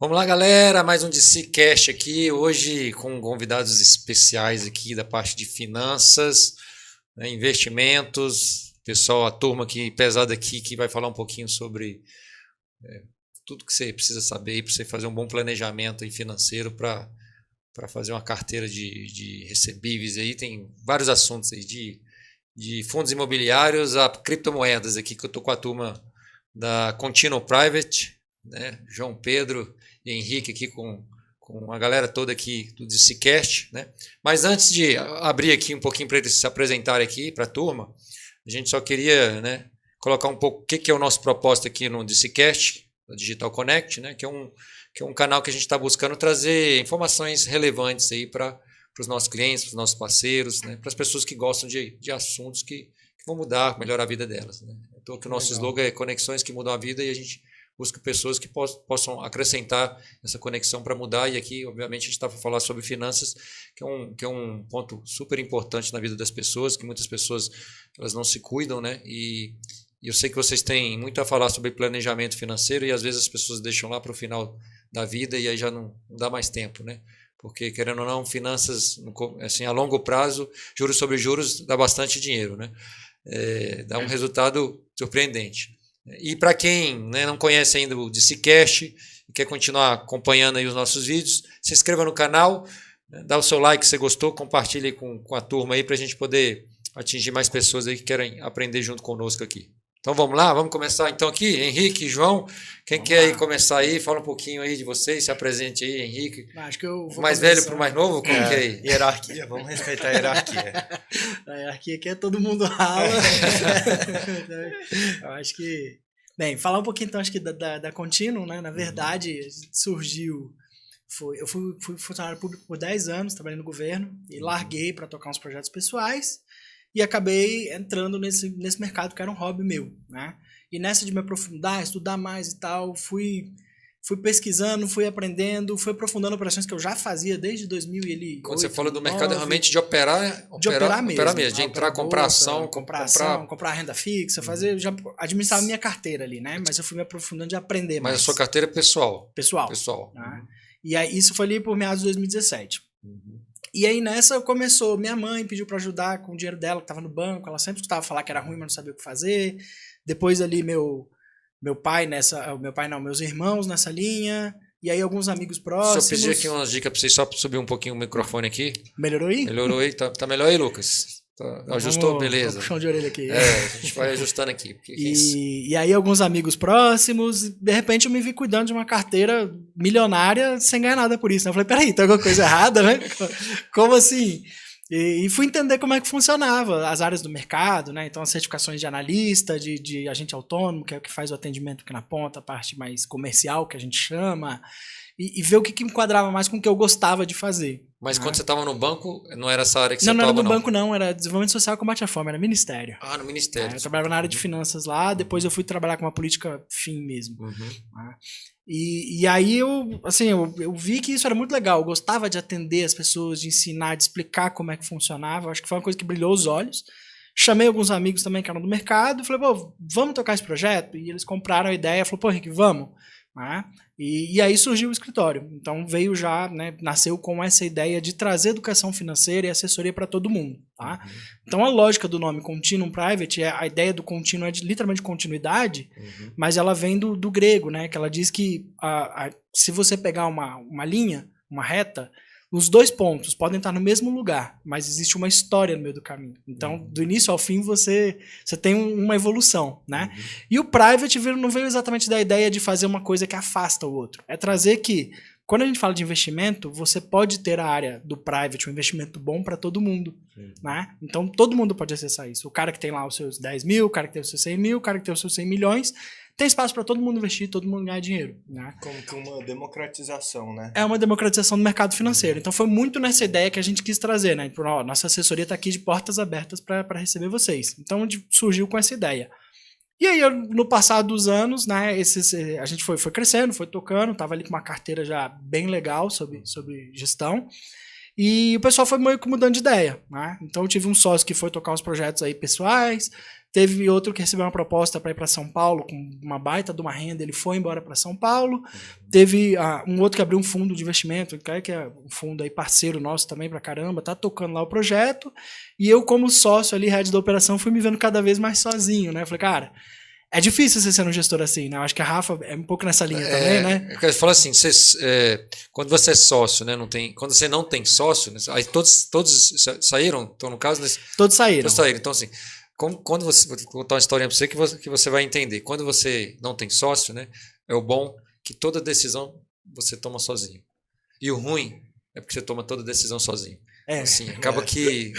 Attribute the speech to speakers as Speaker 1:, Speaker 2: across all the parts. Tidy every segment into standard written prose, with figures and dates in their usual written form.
Speaker 1: Vamos lá, galera, mais um DCcast aqui, hoje com convidados especiais aqui da parte de finanças, né, investimentos, pessoal, a turma aqui pesada aqui que vai falar um pouquinho sobre tudo que você precisa saber para você fazer um bom planejamento aí financeiro para fazer uma carteira de recebíveis aí, tem vários assuntos aí, de fundos imobiliários a criptomoedas aqui, que eu estou com a turma da Continuum Private, né, João Pedro e Henrique aqui com a galera toda aqui do DCcast, né? Mas antes de abrir aqui um pouquinho para eles se apresentarem aqui para a turma, a gente só queria, né, colocar um pouco o que é o nosso propósito aqui no DCcast, da Digital Connect, né, que é um canal que a gente está buscando trazer informações relevantes aí para os nossos clientes, para os nossos parceiros, né, para as pessoas que gostam de assuntos que vão mudar, melhorar a vida delas, né? Então, que o nosso slogan é conexões que mudam a vida e a gente busca pessoas que possam acrescentar essa conexão para mudar. E aqui, obviamente, a gente está para falar sobre finanças, que é um ponto super importante na vida das pessoas, que muitas pessoas elas não se cuidam, né? E eu sei que vocês têm muito a falar sobre planejamento financeiro e às vezes as pessoas deixam lá para o final da vida e aí já não dá mais tempo, né? Porque, querendo ou não, finanças assim, a longo prazo, juros sobre juros, dá bastante dinheiro, né? Dá um resultado surpreendente. E para quem, né, não conhece ainda o DCcast e quer continuar acompanhando aí os nossos vídeos, se inscreva no canal, né, dá o seu like se você gostou, compartilhe aí com a turma aí para a gente poder atingir mais pessoas aí que querem aprender junto conosco aqui. Então vamos lá, vamos começar então aqui, Henrique, João, quem quer aí começar aí, fala um pouquinho aí de vocês, se apresente aí, Henrique.
Speaker 2: Acho que eu vou
Speaker 1: mais velho para o mais novo, como que é aí?
Speaker 3: Hierarquia, vamos respeitar a hierarquia.
Speaker 2: A hierarquia aqui é todo mundo rala. Eu acho que... Bem, falar um pouquinho então, acho que da Continuum, né? Na verdade, surgiu... Eu fui funcionário público por 10 anos, trabalhei no governo, e larguei para tocar uns projetos pessoais, e acabei entrando nesse mercado que era um hobby meu, né? E nessa de me aprofundar, estudar mais e tal, fui pesquisando, fui aprendendo, fui aprofundando operações que eu já fazia desde 2008.
Speaker 1: Quando você fala do mercado, realmente de operar mesmo, de entrar, comprar ação,
Speaker 2: comprar renda fixa, fazer, já administrar a minha carteira ali, né? Mas eu fui me aprofundando de aprender mais.
Speaker 1: Mas a sua carteira é pessoal?
Speaker 2: Pessoal. Né? E aí, isso foi ali por meados de 2017. E aí nessa começou, minha mãe pediu para ajudar com o dinheiro dela que estava no banco, ela sempre escutava falar que era ruim, mas não sabia o que fazer. Depois ali meu pai meus irmãos nessa linha, e aí alguns amigos próximos.
Speaker 1: Só pedir aqui umas dicas para vocês, só subir um pouquinho o microfone aqui.
Speaker 2: Melhorou aí?
Speaker 1: Melhorou aí, tá melhor aí, Lucas? Ajustou, beleza.
Speaker 2: Puxão de orelha aqui.
Speaker 1: A gente vai ajustando aqui.
Speaker 2: E aí alguns amigos próximos, de repente eu me vi cuidando de uma carteira milionária sem ganhar nada por isso. Eu falei, peraí, tem alguma coisa errada, né? Como assim? E fui entender como é que funcionava as áreas do mercado, né? Então as certificações de analista, de agente autônomo, que é o que faz o atendimento aqui na ponta, a parte mais comercial que a gente chama, e ver o que enquadrava mais com o que eu gostava de fazer.
Speaker 1: Mas quando você estava no banco, não era essa área que você estava,
Speaker 2: não? Não era no banco, não. Era desenvolvimento social e combate à fome, era ministério.
Speaker 1: Ah, no ministério.
Speaker 2: Eu trabalhava na área de finanças lá, depois eu fui trabalhar com uma política fim mesmo. E aí eu vi que isso era muito legal. Eu gostava de atender as pessoas, de ensinar, de explicar como é que funcionava. Eu acho que foi uma coisa que brilhou os olhos. Chamei alguns amigos também que eram do mercado, falei, pô, vamos tocar esse projeto? E eles compraram a ideia, falaram, pô, Henrique, vamos. E aí surgiu o escritório. Então veio já, né, nasceu com essa ideia de trazer educação financeira e assessoria para todo mundo. Tá? Então a lógica do nome Continuum Private, a ideia do contínuo é literalmente continuidade, mas ela vem do grego, né, que ela diz que se você pegar uma linha, uma reta, os dois pontos podem estar no mesmo lugar, mas existe uma história no meio do caminho. Então, do início ao fim, você tem uma evolução, né? E o private não veio exatamente da ideia de fazer uma coisa que afasta o outro. É trazer que, quando a gente fala de investimento, você pode ter a área do private, um investimento bom para todo mundo, né? Então, todo mundo pode acessar isso. O cara que tem lá os seus 10 mil, o cara que tem os seus 100 mil, o cara que tem os seus 100 milhões... Tem espaço para todo mundo investir, todo mundo ganhar dinheiro. Né?
Speaker 3: Como que uma democratização, né?
Speaker 2: É uma democratização do mercado financeiro. Então foi muito nessa ideia que a gente quis trazer, né? Nossa assessoria está aqui de portas abertas para receber vocês. Então surgiu com essa ideia. E aí, no passar dos anos, né, a gente foi crescendo, foi tocando, estava ali com uma carteira já bem legal sobre gestão. E o pessoal foi meio que mudando de ideia, né? Então eu tive um sócio que foi tocar uns projetos aí pessoais, teve outro que recebeu uma proposta para ir para São Paulo com uma baita de uma renda, ele foi embora para São Paulo. Teve um outro que abriu um fundo de investimento, que é um fundo aí parceiro nosso também pra caramba, tá tocando lá o projeto. E eu, como sócio ali, head da operação, fui me vendo cada vez mais sozinho, né? Eu falei, cara, é difícil você ser um gestor assim, né? Eu acho que a Rafa é um pouco nessa linha também, né?
Speaker 1: Eu falo assim, quando você é sócio, né? Quando você não tem sócio, né, aí todos saíram, então no caso...
Speaker 2: Todos saíram.
Speaker 1: Todos saíram, então assim... Quando você, vou contar uma historinha para você que você vai entender. Quando você não tem sócio, né, é o bom que toda decisão você toma sozinho. E o ruim é porque você toma toda decisão sozinho. Assim, acaba que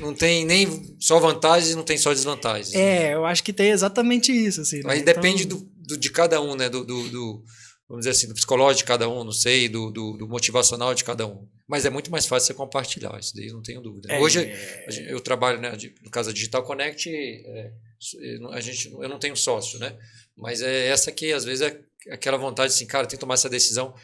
Speaker 1: não tem nem só vantagens, não tem só desvantagens.
Speaker 2: Eu acho que tem exatamente isso. Assim, né?
Speaker 1: Aí depende de cada um, né, vamos dizer assim, do psicológico de cada um, não sei, do motivacional de cada um. Mas é muito mais fácil você compartilhar, isso daí não tenho dúvida. Hoje eu trabalho, né, no caso da Digital Connect, eu não tenho sócio, né? Mas é essa que às vezes é aquela vontade assim, cara, tem que tomar essa decisão,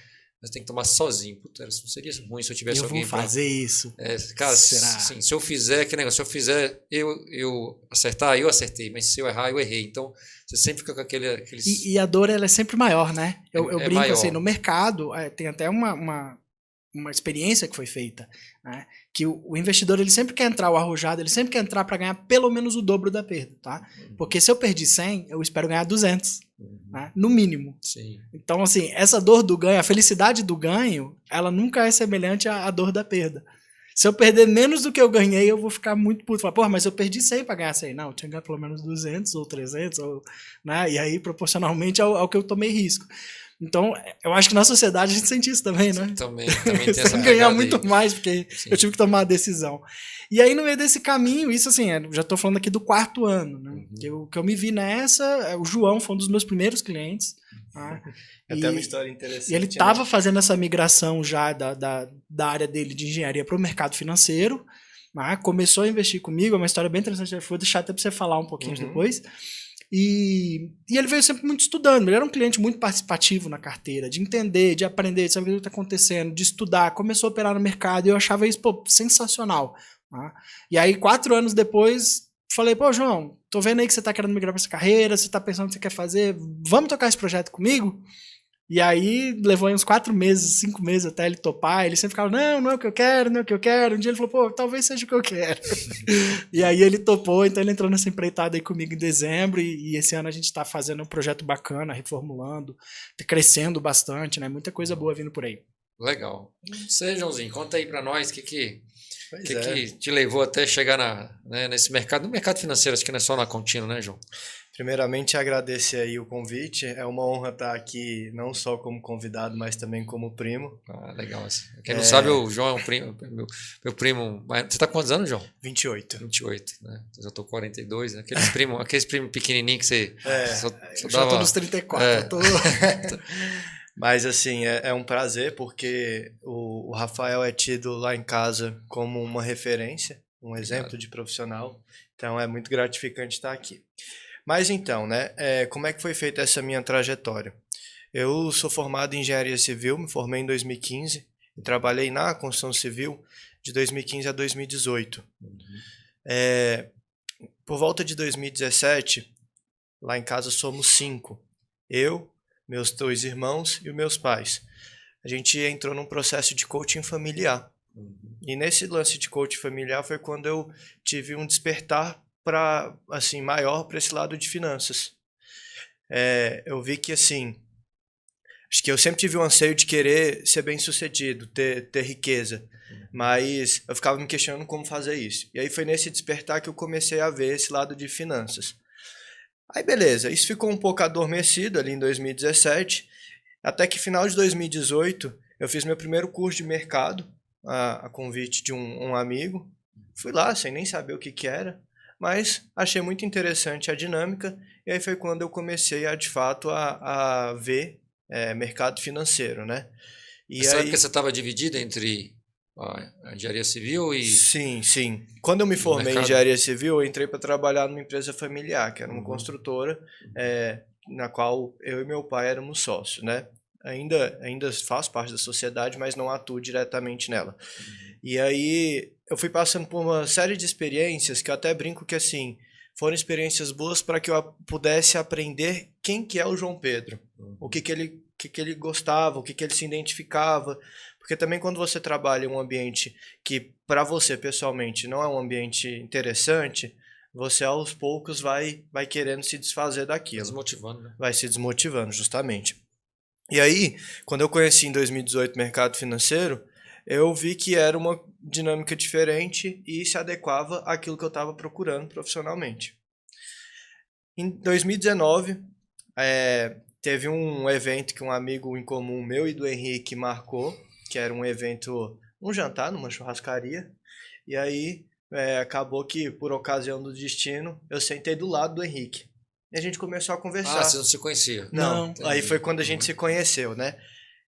Speaker 1: mas tem que tomar sozinho. Puta, não seria ruim se eu tivesse alguém
Speaker 2: para fazer isso.
Speaker 1: Cara, sim, se eu fizer, que negócio, se eu fizer, eu acertar, eu acertei, mas se eu errar, eu errei. Então, você sempre fica com aqueles...
Speaker 2: E a dor, ela é sempre maior, né? Eu brinco
Speaker 1: maior.
Speaker 2: assim, no mercado, tem até uma experiência que foi feita, né? Que o investidor, ele sempre quer entrar, o arrojado, ele sempre quer entrar para ganhar pelo menos o dobro da perda, tá? Porque se eu perdi 100, eu espero ganhar 200, né? No mínimo.
Speaker 1: Sim.
Speaker 2: Então, assim, essa dor do ganho, a felicidade do ganho, ela nunca é semelhante à dor da perda. Se eu perder menos do que eu ganhei, eu vou ficar muito puto. Falar, porra, mas eu perdi 100 para ganhar 100. Não, eu tinha que ganhar pelo menos 200 ou 300, né? E aí, proporcionalmente ao que eu tomei risco. Então, eu acho que na sociedade a gente sente isso também, né?
Speaker 1: Também tem essa
Speaker 2: ganhar muito
Speaker 1: aí.
Speaker 2: mais, porque eu tive que tomar a decisão. E aí, no meio desse caminho, isso assim, já estou falando aqui do 4º ano, né? Que eu me vi nessa, o João foi um dos meus primeiros clientes. Tá?
Speaker 3: Até uma história interessante.
Speaker 2: E ele estava fazendo essa migração já da área dele de engenharia para o mercado financeiro. Né? Começou a investir comigo, é uma história bem interessante, eu vou deixar até para você falar um pouquinho depois. E ele veio sempre muito estudando, ele era um cliente muito participativo na carteira, de entender, de aprender, de saber o que está acontecendo, de estudar, começou a operar no mercado e eu achava isso sensacional. Tá? E aí 4 anos depois, falei, pô João, tô vendo aí que você está querendo migrar para essa carreira, você está pensando o que você quer fazer, vamos tocar esse projeto comigo? E aí levou uns 4 meses, 5 meses até ele topar. Ele sempre ficava, não é o que eu quero, não é o que eu quero. Um dia ele falou, pô, talvez seja o que eu quero. E aí ele topou, então ele entrou nessa empreitada aí comigo em dezembro. E esse ano a gente tá fazendo um projeto bacana, reformulando, crescendo bastante, né? Muita coisa boa vindo por aí.
Speaker 1: Legal. Você, Joãozinho, conta aí pra nós o que te levou até chegar nesse mercado. No mercado financeiro, acho que não é só na Contínua, né, João?
Speaker 3: Primeiramente, agradecer aí o convite. É uma honra estar aqui, não só como convidado, mas também como primo.
Speaker 1: Ah, legal. Quem não sabe, o João é um primo, meu primo. Você está com quantos anos, João?
Speaker 3: 28.
Speaker 1: 28, né? Eu já estou com 42, né? Aqueles primos pequenininhos que você
Speaker 2: só já estou nos 34.
Speaker 3: Mas, assim, é um prazer, porque o Rafael é tido lá em casa como uma referência, um exemplo de profissional. Então, é muito gratificante estar aqui. Mas então, né, como é que foi feita essa minha trajetória? Eu sou formado em engenharia civil, me formei em 2015 e trabalhei na construção civil de 2015 a 2018. Por volta de 2017, lá em casa somos 5. Eu, meus 2 irmãos e os meus pais. A gente entrou num processo de coaching familiar. E nesse lance de coaching familiar foi quando eu tive um despertar maior para esse lado de finanças. Eu vi que, assim, acho que eu sempre tive um anseio de querer ser bem-sucedido, ter riqueza, mas eu ficava me questionando como fazer isso. E aí foi nesse despertar que eu comecei a ver esse lado de finanças. Aí beleza, isso ficou um pouco adormecido ali em 2017, até que final de 2018 eu fiz meu primeiro curso de mercado, a convite de um amigo. Fui lá sem nem saber o que era, mas achei muito interessante a dinâmica, e aí foi quando eu comecei de fato a ver mercado financeiro, né?
Speaker 1: Essa época você estava dividido entre a engenharia civil e...
Speaker 3: Sim. Quando eu me formei em engenharia civil, eu entrei para trabalhar numa empresa familiar, que era uma construtora, na qual eu e meu pai éramos sócios, né? ainda faço parte da sociedade, mas não atuo diretamente nela. E aí eu fui passando por uma série de experiências que eu até brinco que assim, foram experiências boas para que eu pudesse aprender quem que é o João Pedro, o que ele gostava, o que ele se identificava, porque também quando você trabalha em um ambiente que para você pessoalmente não é um ambiente interessante, você aos poucos vai querendo se desfazer daquilo.
Speaker 1: Desmotivando, né?
Speaker 3: Vai se desmotivando, justamente. E aí, quando eu conheci em 2018 o mercado financeiro, eu vi que era uma dinâmica diferente e se adequava àquilo que eu estava procurando profissionalmente. Em 2019, teve um evento que um amigo em comum meu e do Henrique marcou, que era um evento, um jantar numa churrascaria, e aí acabou que, por ocasião do destino, eu sentei do lado do Henrique. E a gente começou a conversar.
Speaker 1: Ah, você não se conhecia?
Speaker 3: Não, aí foi quando a gente se conheceu, né?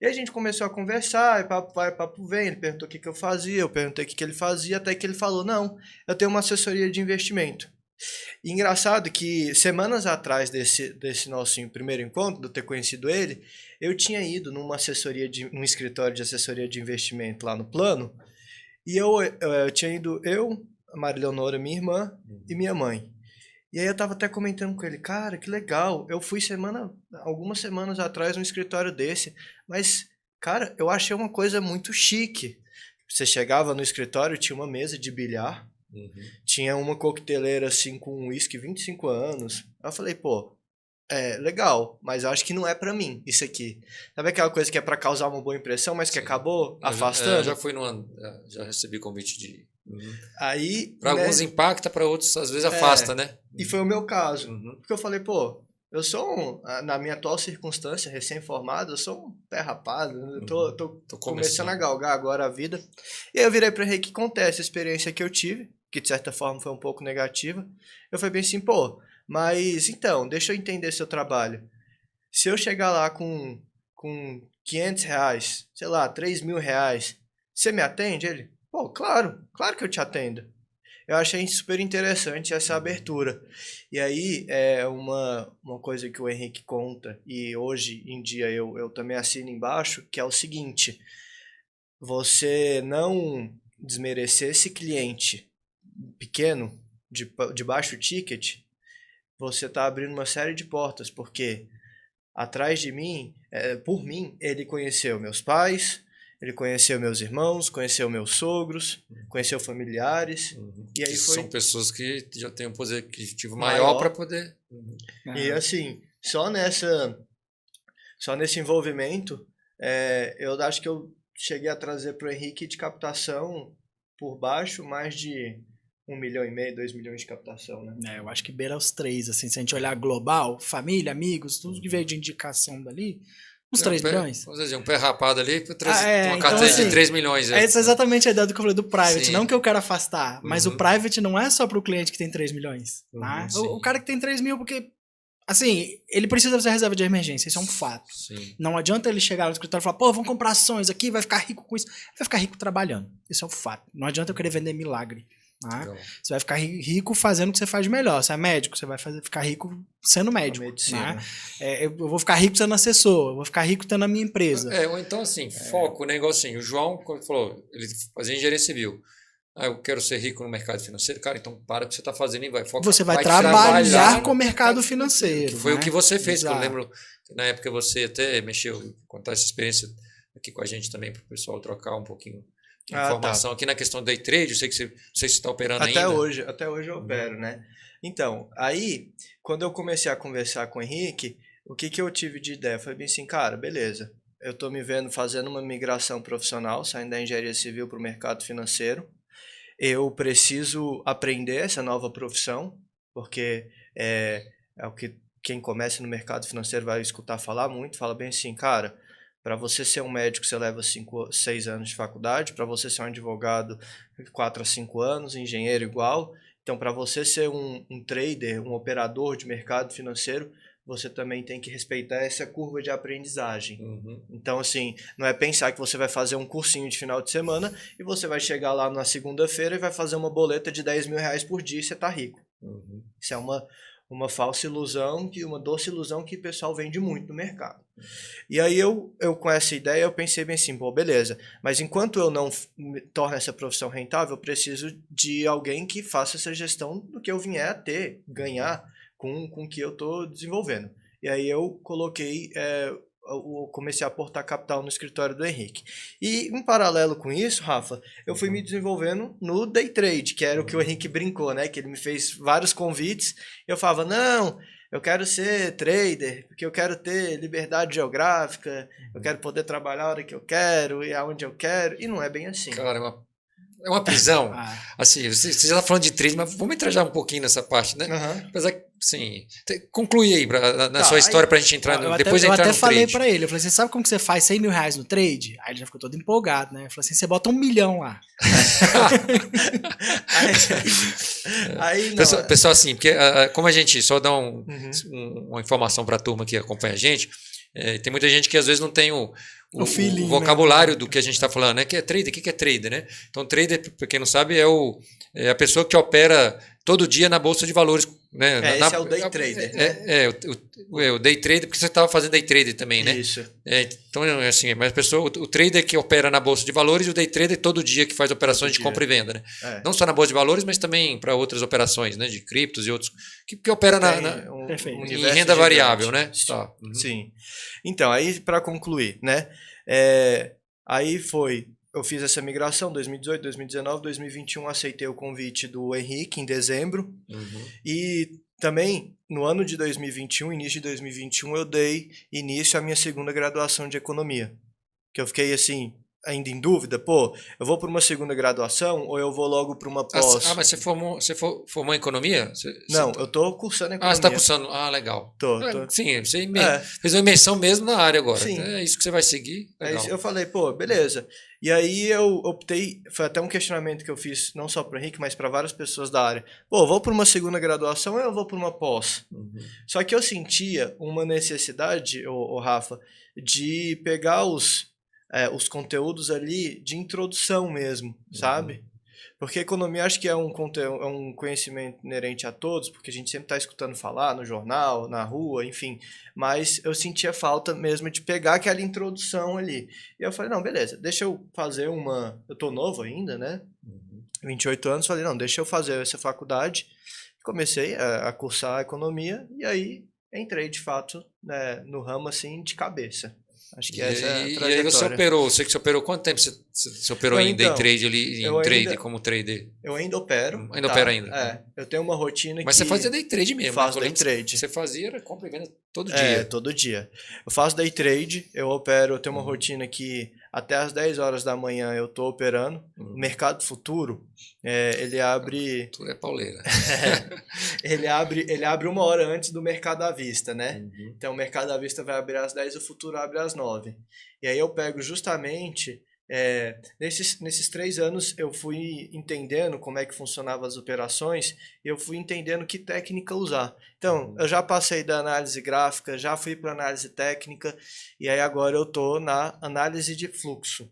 Speaker 3: E a gente começou a conversar, e papo vai, papo vem, ele perguntou o que eu fazia, eu perguntei o que ele fazia, até que ele falou, não, eu tenho uma assessoria de investimento. E engraçado que semanas atrás desse nosso primeiro encontro, de eu ter conhecido ele, eu tinha ido num escritório de assessoria de investimento lá no Plano, e eu tinha ido a Maria Leonora, minha irmã, e minha mãe. E aí eu tava até comentando com ele, cara, que legal, eu fui algumas semanas atrás num escritório desse, mas, cara, eu achei uma coisa muito chique. Você chegava no escritório, tinha uma mesa de bilhar, tinha uma coqueteleira assim com um uísque 25 anos. Eu falei, pô, legal, mas eu acho que não é pra mim isso aqui. Sabe aquela coisa que é pra causar uma boa impressão, mas que acabou afastando?
Speaker 1: Já recebi convite de...
Speaker 3: Aí,
Speaker 1: para alguns impacta, para outros às vezes afasta, né?
Speaker 3: E foi o meu caso. Porque eu falei, pô, eu sou na minha atual circunstância, recém-formado, eu sou um pé rapado, eu tô começando a galgar agora a vida. E aí eu virei pro Henrique contar essa experiência que eu tive, que de certa forma foi um pouco negativa. Eu falei bem assim, pô, mas então, deixa eu entender seu trabalho. Se eu chegar lá com R$500, sei lá, R$3.000, você me atende? Ele, pô, claro que eu te atendo. Eu achei super interessante essa abertura. E aí, uma coisa que o Henrique conta, e hoje em dia eu também assino embaixo, que é o seguinte, você não desmerecer esse cliente pequeno, de baixo ticket, você está abrindo uma série de portas, porque atrás de mim, por mim, ele conheceu meus pais, ele conheceu meus irmãos, conheceu meus sogros, conheceu familiares. E aí
Speaker 1: são pessoas que já têm um poder aquisitivo maior para poder...
Speaker 3: E assim, só nesse envolvimento, eu acho que eu cheguei a trazer para o Henrique de captação por baixo mais de 1,5 milhão, 2 milhões de captação, né?
Speaker 2: Eu acho que beira os 3, assim, se a gente olhar global, família, amigos, tudo que veio de indicação dali... Uns 3 milhões?
Speaker 1: Vamos dizer, um pé rapado ali, uma
Speaker 2: então,
Speaker 1: carteira
Speaker 2: assim,
Speaker 1: de 3 milhões.
Speaker 2: Essa é exatamente a ideia do que eu falei do private.
Speaker 1: Sim.
Speaker 2: Não que eu quero afastar, mas o private não é só para o cliente que tem 3 milhões. Tá? O cara que tem 3 mil, porque, assim, ele precisa fazer reserva de emergência, isso é um fato.
Speaker 1: Sim.
Speaker 2: Não adianta ele chegar no escritório e falar, pô, vamos comprar ações aqui, vai ficar rico com isso. Vai ficar rico trabalhando, isso é um fato. Não adianta eu querer vender milagre. Tá? Você vai ficar rico fazendo o que você faz de melhor. Você é médico, você vai ficar rico sendo médico. Né? Eu vou ficar rico sendo assessor, eu vou ficar rico tendo a minha empresa.
Speaker 1: Ou então, assim, foco, né? Igual assim, o João, quando falou, ele fazia engenharia civil. Eu quero ser rico no mercado financeiro. Cara, então para o que você está fazendo e vai.
Speaker 2: Você vai trabalhar com o mercado financeiro.
Speaker 1: Que foi o que você fez,
Speaker 2: Exato.
Speaker 1: que eu lembro que na época você até mexeu, contar essa experiência aqui com a gente também, para o pessoal trocar um pouquinho de informação. Aqui na questão do day trade, eu sei que você está operando
Speaker 3: até
Speaker 1: ainda.
Speaker 3: Até hoje eu opero, né? Então, aí, quando eu comecei a conversar com o Henrique, o que eu tive de ideia? Foi bem assim, cara, beleza, eu tô me vendo fazendo uma migração profissional, saindo da engenharia civil para o mercado financeiro. Eu preciso aprender essa nova profissão, porque é o que quem começa no mercado financeiro vai escutar falar muito, fala bem assim, cara, para você ser um médico, você leva 6 anos de faculdade. Para você ser um advogado, 4 a 5 anos. Engenheiro igual. Então, para você ser um trader, um operador de mercado financeiro, você também tem que respeitar essa curva de aprendizagem. Então, assim, não é pensar que você vai fazer um cursinho de final de semana e você vai chegar lá na segunda-feira e vai fazer uma boleta de R$10.000 por dia e você tá rico. Isso é uma falsa ilusão, uma doce ilusão que o pessoal vende muito no mercado. E aí eu com essa ideia, eu pensei bem assim, pô, beleza, mas enquanto eu não torno essa profissão rentável, eu preciso de alguém que faça essa gestão do que eu vier a ter, ganhar com o que eu estou desenvolvendo. E aí eu coloquei... eu comecei a aportar capital no escritório do Henrique. E, em paralelo com isso, Rafa, eu fui me desenvolvendo no day trade, que era o que o Henrique brincou, né? Que ele me fez vários convites. Eu falava, não, eu quero ser trader, porque eu quero ter liberdade geográfica, eu quero poder trabalhar a hora que eu quero e aonde eu quero. E não é bem assim.
Speaker 1: Cara, é uma prisão. Assim, você já está falando de trade, mas vamos entrar já um pouquinho nessa parte, né? Apesar que, sim, conclui aí na sua história para a gente entrar depois
Speaker 2: eu
Speaker 1: entrar
Speaker 2: até
Speaker 1: no
Speaker 2: falei
Speaker 1: trade.
Speaker 2: para ele, eu falei, você sabe como que você faz 100 mil reais no trade? Aí ele já ficou todo empolgado, né? Eu falei assim, você bota 1 milhão lá.
Speaker 3: aí não.
Speaker 1: Pessoal, assim, porque como a gente só dá uma informação para a turma que acompanha a gente, tem muita gente que às vezes não tem o vocabulário, né, do que a gente está falando, né? Que é trader, o que é trader, né? Então, trader, para quem não sabe, é a pessoa que opera todo dia na bolsa de valores, né?
Speaker 3: Esse é o day trader, né?
Speaker 1: O day trader, porque você estava fazendo day trader também, né?
Speaker 3: Isso.
Speaker 1: Então, assim, mas a pessoa, o trader que opera na bolsa de valores e o day trader todo dia que faz operações de compra e venda, né? Não só na bolsa de valores, mas também para outras operações, né? De criptos e outros, que opera em renda variável, né?
Speaker 3: Tá. Sim. Então, aí para concluir, né? Aí eu fiz essa migração 2018, 2019, 2021 aceitei o convite do Henrique em dezembro. E também no ano de 2021, início de 2021, eu dei início à minha segunda graduação de economia. Que eu fiquei assim, ainda em dúvida, pô, eu vou para uma segunda graduação ou eu vou logo para uma pós?
Speaker 1: Mas você formou em economia?
Speaker 3: Não, eu tô cursando economia.
Speaker 1: Você está cursando? legal.
Speaker 3: Tô.
Speaker 1: Sim, você fez uma imersão mesmo na área agora.
Speaker 3: Sim.
Speaker 1: É isso que você vai seguir. Legal.
Speaker 3: Eu falei, pô, beleza. E aí eu optei, foi até um questionamento que eu fiz, não só para o Henrique, mas para várias pessoas da área. Pô, eu vou para uma segunda graduação ou eu vou para uma pós? Só que eu sentia uma necessidade, Rafa, de pegar os conteúdos ali de introdução mesmo, sabe? Porque economia acho que é um conhecimento inerente a todos, porque a gente sempre está escutando falar no jornal, na rua, enfim. Mas eu sentia falta mesmo de pegar aquela introdução ali. E eu falei, não, beleza, deixa eu fazer eu tô novo ainda, né? 28 anos, falei, não, deixa eu fazer essa faculdade. Comecei a cursar economia e aí entrei, de fato, né, no ramo, assim, de cabeça. Acho que essa é a trajetória.
Speaker 1: E aí você operou quanto tempo você operou em day trade ali, como trader?
Speaker 3: Eu ainda opero.
Speaker 1: Opera ainda?
Speaker 3: Eu tenho uma rotina
Speaker 1: Mas você fazia day trade mesmo?
Speaker 3: Faço day trade.
Speaker 1: Você fazia compra e venda todo dia?
Speaker 3: Todo dia. Eu faço day trade, eu tenho uma rotina que até às 10 horas da manhã eu tô operando. O mercado futuro, ele abre...
Speaker 1: Tudo é pauleira.
Speaker 3: ele abre 1 hora antes do mercado à vista, né? Então o mercado à vista vai abrir às 10, o futuro abre às 9. E aí eu pego justamente... nesses 3 anos eu fui entendendo como é que funcionavam as operações e eu fui entendendo que técnica usar. Então, eu já passei da análise gráfica, já fui para análise técnica e aí agora eu estou na análise de fluxo.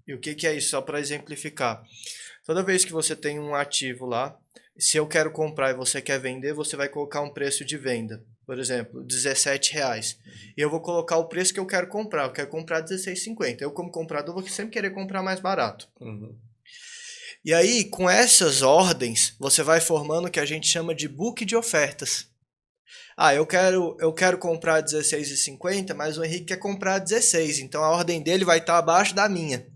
Speaker 3: E o que é isso? Só para exemplificar. Toda vez que você tem um ativo lá, se eu quero comprar e você quer vender, você vai colocar um preço de venda. Por exemplo, R$17. E eu vou colocar o preço que eu quero comprar. Eu quero comprar R$16,50. Eu, como comprador, vou sempre querer comprar mais barato. E aí, com essas ordens, você vai formando o que a gente chama de book de ofertas. Eu quero comprar R$16,50, mas o Henrique quer comprar 16. Então, a ordem dele vai estar abaixo da minha.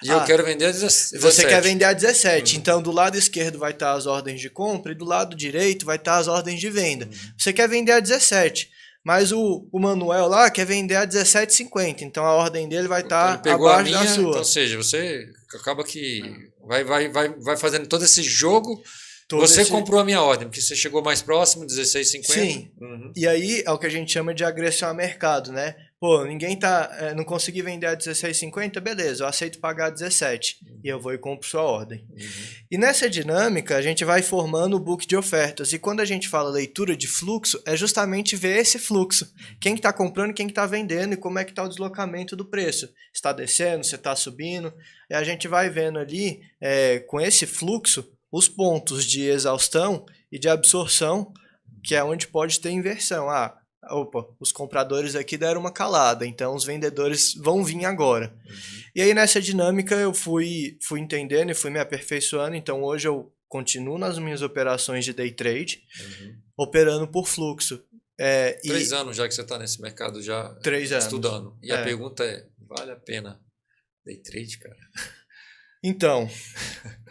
Speaker 1: E eu quero vender a 17.
Speaker 3: Você quer vender a 17. Então, do lado esquerdo vai estar as ordens de compra e do lado direito vai estar as ordens de venda. Você quer vender a 17. Mas o Manuel lá quer vender a 17,50. Então, a ordem dele vai estar abaixo da sua.
Speaker 1: Então, ou seja, você acaba que vai fazendo todo esse jogo. Você comprou a minha ordem, porque você chegou mais próximo, 16,50.
Speaker 3: Sim. E aí é o que a gente chama de agressão a mercado, né? Pô, ninguém não consegui vender a 16,50, beleza, eu aceito pagar 17. E eu vou e compro sua ordem. E nessa dinâmica, a gente vai formando o book de ofertas. E quando a gente fala leitura de fluxo, é justamente ver esse fluxo. Quem está comprando, quem está vendendo e como é que está o deslocamento do preço. Está descendo, se está subindo. E a gente vai vendo ali, com esse fluxo, os pontos de exaustão e de absorção que é onde pode ter inversão. Opa, os compradores aqui deram uma calada, então os vendedores vão vir agora. E aí nessa dinâmica eu fui entendendo e fui me aperfeiçoando, então hoje eu continuo nas minhas operações de day trade, operando por fluxo.
Speaker 1: 3 anos já que você está nesse mercado, já
Speaker 3: 3 anos.
Speaker 1: Estudando. E a pergunta é, vale a pena day trade, cara?
Speaker 3: Então,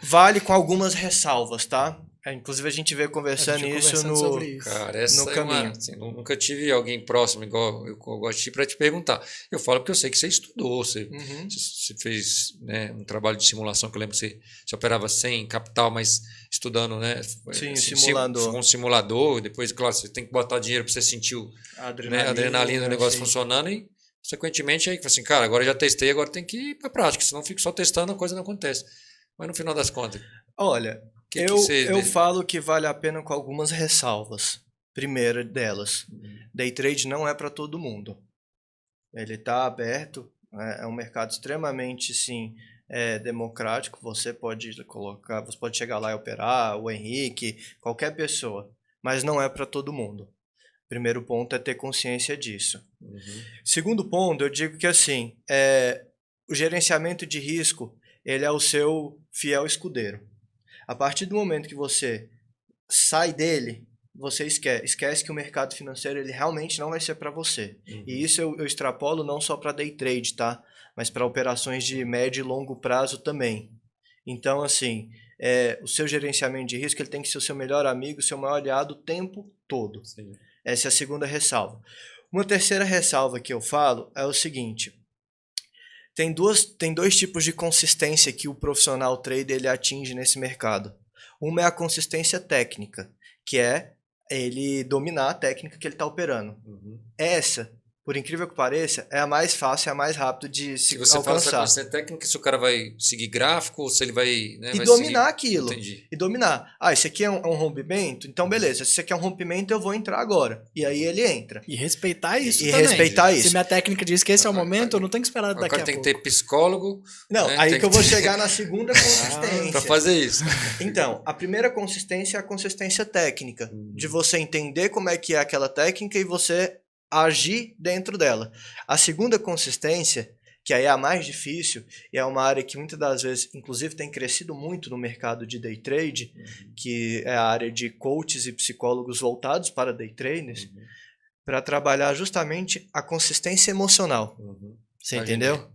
Speaker 3: vale com algumas ressalvas, tá? Inclusive a gente veio conversando
Speaker 2: sobre isso.
Speaker 1: Cara, essa
Speaker 3: no
Speaker 1: é
Speaker 3: caminho.
Speaker 1: assim, nunca tive alguém próximo igual eu gosto de ti para te perguntar. Eu falo porque eu sei que você estudou, você fez, né, um trabalho de simulação, que eu lembro que você operava sem capital, mas estudando, né?
Speaker 3: Sim, simulador.
Speaker 1: Com um simulador, depois, claro, você tem que botar dinheiro para você sentir a adrenalina do negócio funcionando e, consequentemente, aí assim, cara, agora eu já testei, agora tem que ir para prática, senão eu fico só testando, a coisa não acontece. Mas no final das contas...
Speaker 3: Olha... Eu falo que vale a pena com algumas ressalvas. Primeira delas, day trade não é para todo mundo. Ele está aberto, é um mercado extremamente sim, democrático. Você pode chegar lá e operar, o Henrique, qualquer pessoa, mas não é para todo mundo. Primeiro ponto é ter consciência disso. Segundo ponto, eu digo que assim, o gerenciamento de risco, ele é o seu fiel escudeiro. A partir do momento que você sai dele, você esquece que o mercado financeiro ele realmente não vai ser para você. E isso eu extrapolo não só para day trade, tá? Mas para operações de médio e longo prazo também. Então, assim, o seu gerenciamento de risco ele tem que ser o seu melhor amigo, o seu maior aliado o tempo todo. Sim. Essa é a segunda ressalva. Uma terceira ressalva que eu falo é o seguinte... Tem dois tipos de consistência que o profissional trader ele atinge nesse mercado. Uma é a consistência técnica, que é ele dominar a técnica que ele está operando. Essa, por incrível que pareça, é a mais fácil, é a mais rápida de se alcançar. Se você fala essa
Speaker 1: consistência técnica, se o cara vai seguir gráfico ou se ele vai... Né,
Speaker 3: e
Speaker 1: vai
Speaker 3: dominar
Speaker 1: seguir...
Speaker 3: aquilo.
Speaker 1: Entendi.
Speaker 3: E dominar. Esse aqui é um rompimento? Então, beleza. Se esse aqui é um rompimento, eu vou entrar agora. E aí ele entra.
Speaker 2: E respeitar isso
Speaker 3: também.
Speaker 2: Respeitar isso. Se minha técnica diz que esse é o momento, eu não tenho que esperar daqui a pouco.
Speaker 1: O cara tem que ter psicólogo.
Speaker 3: Não,
Speaker 1: né?
Speaker 3: aí que eu vou chegar na segunda consistência.
Speaker 1: Para fazer isso.
Speaker 3: Então, a primeira consistência é a consistência técnica. De você entender como é que é aquela técnica e você agir dentro dela. A segunda consistência, que aí é a mais difícil, e é uma área que muitas das vezes, inclusive, tem crescido muito no mercado de day trade, que é a área de coaches e psicólogos voltados para day traders, para trabalhar justamente a consistência emocional. Você entendeu?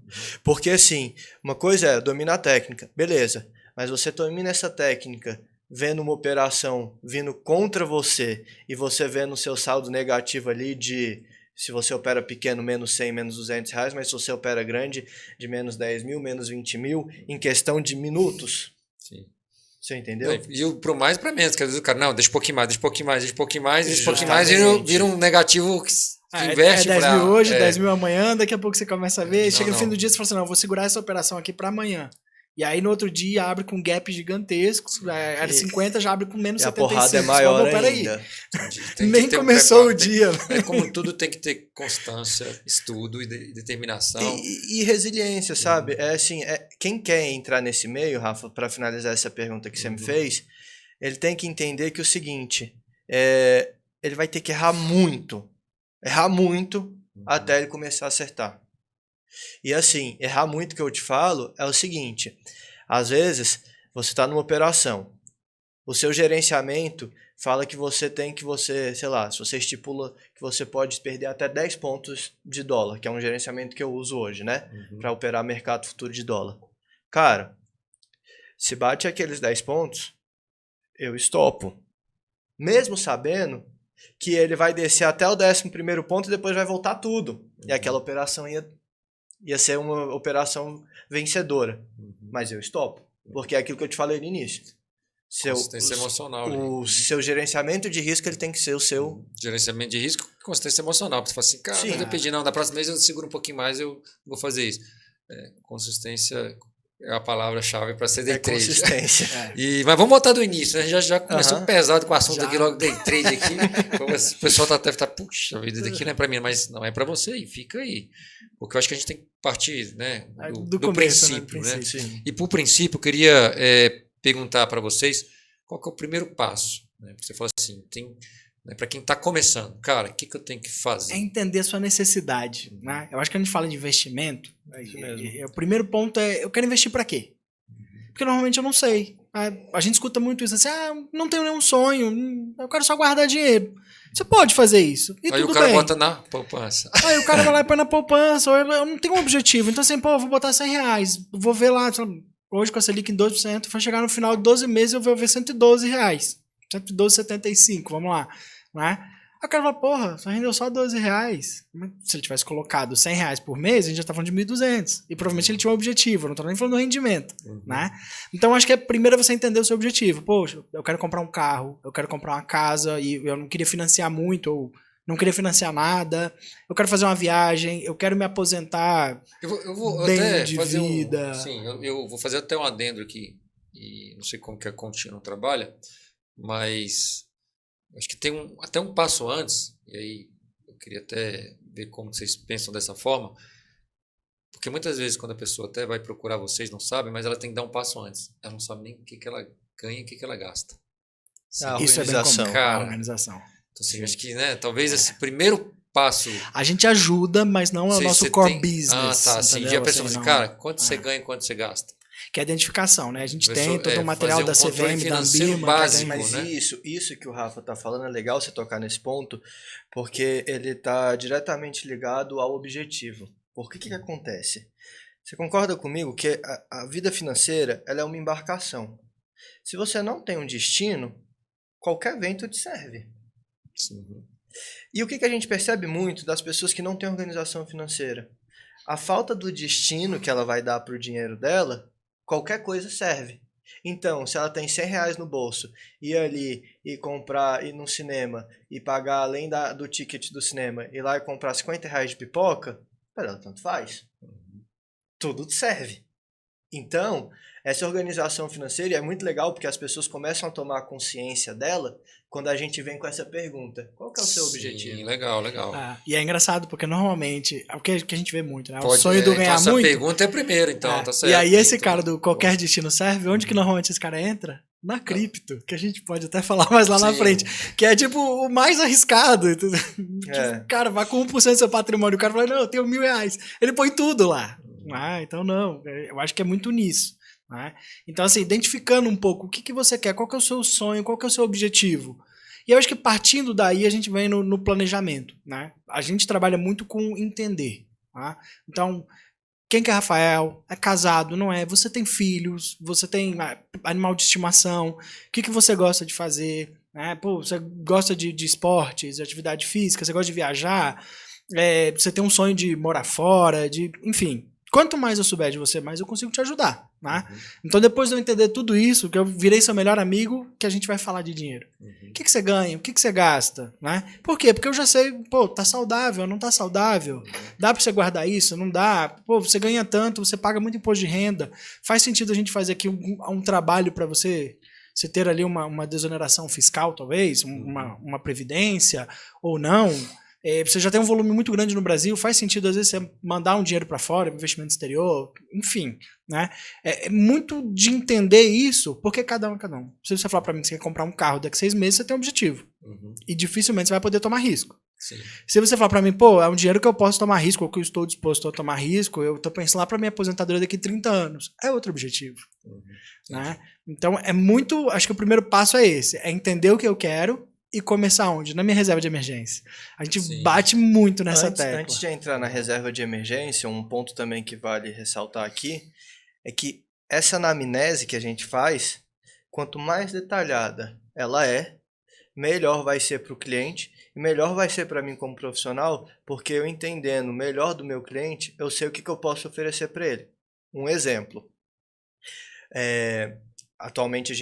Speaker 3: Porque, assim, uma coisa é dominar a técnica, beleza, mas você domina essa técnica vendo uma operação vindo contra você e você vendo o seu saldo negativo ali de, se você opera pequeno, menos 100, menos 200 reais, mas se você opera grande, de menos 10 mil, menos 20 mil, em questão de minutos.
Speaker 1: Sim.
Speaker 3: Você entendeu?
Speaker 1: E pro mais para menos, que às vezes o cara, não, deixa um pouquinho mais, deixa um pouquinho mais, deixa um pouquinho mais, deixa um pouquinho mais, vira um negativo que inverte.
Speaker 2: 10 mil hoje, 10 mil amanhã, daqui a pouco você começa a ver, chega no fim do dia e você fala assim, não, eu vou segurar essa operação aqui para amanhã. E aí no outro dia abre com gap gigantesco, era 50, já abre com menos 75.
Speaker 3: A porrada é maior ainda.
Speaker 2: Nem começou o dia.
Speaker 1: Como tudo tem que ter constância, estudo e determinação.
Speaker 3: E resiliência, sabe? Quem quer entrar nesse meio, Rafa, para finalizar essa pergunta que você me fez, ele tem que entender que o seguinte, ele vai ter que errar muito até ele começar a acertar. E assim, errar muito que eu te falo é o seguinte, às vezes você está numa operação, o seu gerenciamento fala que sei lá, se você estipula que você pode perder até 10 pontos de dólar, que é um gerenciamento que eu uso hoje, né, para operar mercado futuro de dólar. Cara, se bate aqueles 10 pontos, eu estopo, mesmo sabendo que ele vai descer até o 11º ponto e depois vai voltar tudo, e aquela operação ia ser uma operação vencedora. Mas eu estopo. Porque é aquilo que eu te falei no início.
Speaker 1: Consistência emocional.
Speaker 3: O seu gerenciamento de risco ele tem que ser o seu...
Speaker 1: Gerenciamento de risco, consistência emocional. Você fala assim, cara, não vou pedir não, da próxima vez eu seguro um pouquinho mais, eu vou fazer isso. Consistência é a palavra-chave para ser day trade.
Speaker 3: Consistência.
Speaker 1: Mas vamos voltar do início, né? Já começou pesado com o assunto aqui, logo day trade aqui. O pessoal deve estar, puxa, a vida daqui não é para mim, mas não é para você, e fica aí. Porque eu acho que a gente tem que partir, né, do
Speaker 2: começo,
Speaker 1: princípio, né? E por princípio, eu queria perguntar para vocês qual que é o primeiro passo. Né? Você falou assim, tem Né? Para quem está começando, cara, o que eu tenho que
Speaker 2: É
Speaker 1: fazer?
Speaker 2: entender a sua necessidade, né? Eu acho que quando a gente fala de investimento,
Speaker 3: Isso mesmo.
Speaker 2: o primeiro ponto é, eu quero investir para quê? Porque normalmente eu não sei. A gente escuta muito isso assim, não tenho nenhum sonho, eu quero só guardar dinheiro. Você pode fazer isso, e
Speaker 1: Aí
Speaker 2: tudo
Speaker 1: o cara
Speaker 2: bem.
Speaker 1: bota na poupança.
Speaker 2: Aí o cara vai lá e põe na poupança, ou eu não tenho um objetivo. Então assim, eu vou botar R$100, vou ver lá, hoje com a Selic em 2%, vai chegar no final de 12 meses eu vou ver R$112. 112,75, vamos lá. Né? Aí o cara fala, porra, só rendeu só R$12. Se ele tivesse colocado R$100 por mês, a gente já tá falando de 1.200. E provavelmente ele tinha um objetivo, eu não tô nem falando do rendimento. Né? Então acho que primeiro é você entender o seu objetivo. Poxa, eu quero comprar um carro, eu quero comprar uma casa, e eu não queria financiar muito, ou não queria financiar nada, eu quero fazer uma viagem, eu quero me aposentar
Speaker 1: Eu vou
Speaker 2: bem
Speaker 1: até
Speaker 2: de
Speaker 1: fazer
Speaker 2: vida.
Speaker 1: Sim, eu vou fazer até um adendo aqui. E não sei como que a Contínua trabalha, mas acho que tem até um passo antes, e aí eu queria até ver como vocês pensam dessa forma, porque muitas vezes quando a pessoa até vai procurar vocês, não sabe, mas ela tem que dar um passo antes. Ela não sabe nem o que ela ganha e o que ela gasta. Sim.
Speaker 3: A
Speaker 2: Isso é bem
Speaker 3: organização.
Speaker 2: comum, a
Speaker 1: Cara,
Speaker 2: organização.
Speaker 1: então, assim, acho que, né, talvez esse primeiro passo.
Speaker 2: A gente ajuda, mas não é o nosso core business.
Speaker 1: Ah, tá. Assim,
Speaker 2: entendeu?
Speaker 1: a pessoa
Speaker 2: Assim,
Speaker 1: fala
Speaker 2: não.
Speaker 1: assim, cara, quanto você ganha e quanto você gasta?
Speaker 2: Que é a identificação, né? A gente
Speaker 1: Pessoa-
Speaker 2: tem todo o material
Speaker 1: fazer
Speaker 2: da
Speaker 1: um controle
Speaker 2: CVM, da
Speaker 1: financeiro
Speaker 2: Ambima.
Speaker 1: básico.
Speaker 3: Mas
Speaker 1: né?
Speaker 3: isso que o Rafa tá falando é legal você tocar nesse ponto, porque ele tá diretamente ligado ao objetivo. Por que acontece? Você concorda comigo que a vida financeira ela é uma embarcação? Se você não tem um destino, qualquer vento te serve.
Speaker 1: Sim.
Speaker 3: E o que a gente percebe muito das pessoas que não têm organização financeira? A falta do destino que ela vai dar para o dinheiro dela, qualquer coisa serve. Então, se ela tem R$100 no bolso, ir ali e comprar, ir no cinema e pagar além do ticket do cinema, ir lá e comprar R$50 de pipoca, para ela tanto faz. Tudo serve. Então, essa organização financeira é muito legal porque as pessoas começam a tomar consciência dela quando a gente vem com essa pergunta. Qual que é o seu objetivo?
Speaker 1: Sim, legal.
Speaker 2: E é engraçado porque normalmente, é o que a gente vê muito, né? O
Speaker 1: Pode-
Speaker 2: sonho do
Speaker 1: então
Speaker 2: ganhar
Speaker 1: essa
Speaker 2: muito.
Speaker 1: pergunta é primeiro, então, tá certo.
Speaker 2: E aí esse
Speaker 1: Então,
Speaker 2: cara do qualquer destino serve, onde que normalmente esse cara entra? Na cripto, que a gente pode até falar mais lá na
Speaker 1: Sim.
Speaker 2: frente, que é tipo o mais arriscado. Entendeu?
Speaker 3: É.
Speaker 2: Tipo, cara, vai com 1% do seu patrimônio, o cara fala, não, eu tenho R$1.000. Ele põe tudo lá. Então não, eu acho que é muito nisso. Né? Então assim, identificando um pouco o que você quer, qual que é o seu sonho, qual que é o seu objetivo. E eu acho que partindo daí a gente vem no planejamento. Né? A gente trabalha muito com entender. Tá? Então, quem que é Rafael? É casado, não é? Você tem filhos, você tem animal de estimação, o que você gosta de fazer? Né? Pô, você gosta de esportes, de atividade física, você gosta de viajar, você tem um sonho de morar fora, enfim. Quanto mais eu souber de você, mais eu consigo te ajudar. Né? Então, depois de eu entender tudo isso, que eu virei seu melhor amigo, que a gente vai falar de dinheiro. O que você ganha? O que você gasta? Né? Por quê? Porque eu já sei, pô, tá saudável, não tá saudável? Dá pra você guardar isso? Não dá? Pô, você ganha tanto, você paga muito imposto de renda. Faz sentido a gente fazer aqui um trabalho para você ter ali uma desoneração fiscal, talvez? Uma previdência? Ou não? Você já tem um volume muito grande no Brasil, faz sentido às vezes você mandar um dinheiro para fora, investimento exterior, enfim, né? É muito de entender isso, porque cada um é cada um. Se você falar para mim que você quer comprar um carro daqui a 6 meses, você tem um objetivo. E dificilmente você vai poder tomar risco.
Speaker 1: Sim.
Speaker 2: Se você falar para mim, pô, é um dinheiro que eu posso tomar risco, ou que eu estou disposto a tomar risco, eu tô pensando lá para minha aposentadoria daqui a 30 anos, é outro objetivo. Né? Então é muito, acho que o primeiro passo é esse, é entender o que eu quero e começar onde? Na minha reserva de emergência. A gente bate muito nessa tecla.
Speaker 3: Antes de entrar na reserva de emergência, um ponto também que vale ressaltar aqui é que essa anamnese que a gente faz, quanto mais detalhada ela é, melhor vai ser para o cliente e melhor vai ser para mim como profissional, porque eu entendendo melhor do meu cliente, eu sei o que eu posso oferecer para ele. Um exemplo. Atualmente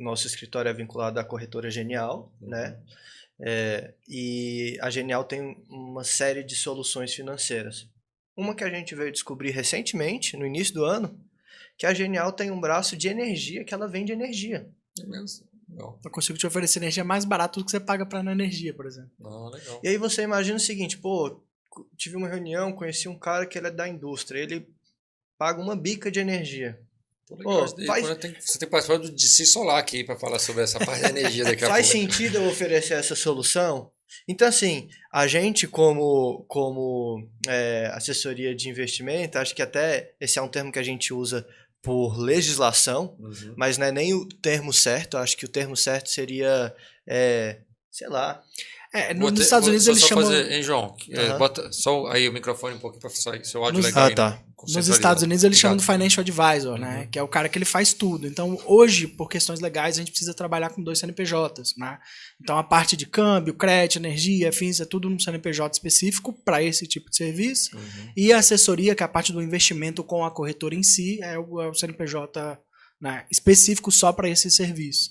Speaker 3: nosso escritório é vinculado à corretora Genial, né? E a Genial tem uma série de soluções financeiras. Uma que a gente veio descobrir recentemente, no início do ano, que a Genial tem um braço de energia, que ela vende energia.
Speaker 1: É mesmo? Não.
Speaker 2: Eu consigo te oferecer energia mais barata do que você paga para na energia, por exemplo.
Speaker 1: Legal.
Speaker 3: E aí você imagina o seguinte, pô, tive uma reunião, conheci um cara que ele é da indústria, ele paga uma bica de energia.
Speaker 1: Pô, legal, você tem que participar do DC Solar aqui para falar sobre essa parte da energia daqui a pouco.
Speaker 3: Faz sentido eu oferecer essa solução? Então, assim, a gente como assessoria de investimento, acho que até esse é um termo que a gente usa por legislação, mas não é nem o termo certo. Acho que o termo certo seria, sei lá...
Speaker 2: nos Estados Unidos eles chamam...
Speaker 1: Hein, João? Bota só aí o microfone um pouquinho para sair seu áudio legal.
Speaker 3: Tá.
Speaker 2: Nos Estados Unidos eles chamam do Financial Advisor, né? Que é o cara que ele faz tudo. Então, hoje, por questões legais, a gente precisa trabalhar com 2 CNPJs, né? Então, a parte de câmbio, crédito, energia, fins, é tudo num CNPJ específico para esse tipo de serviço. E a assessoria, que é a parte do investimento com a corretora em si, é o CNPJ, né, específico só para esse serviço.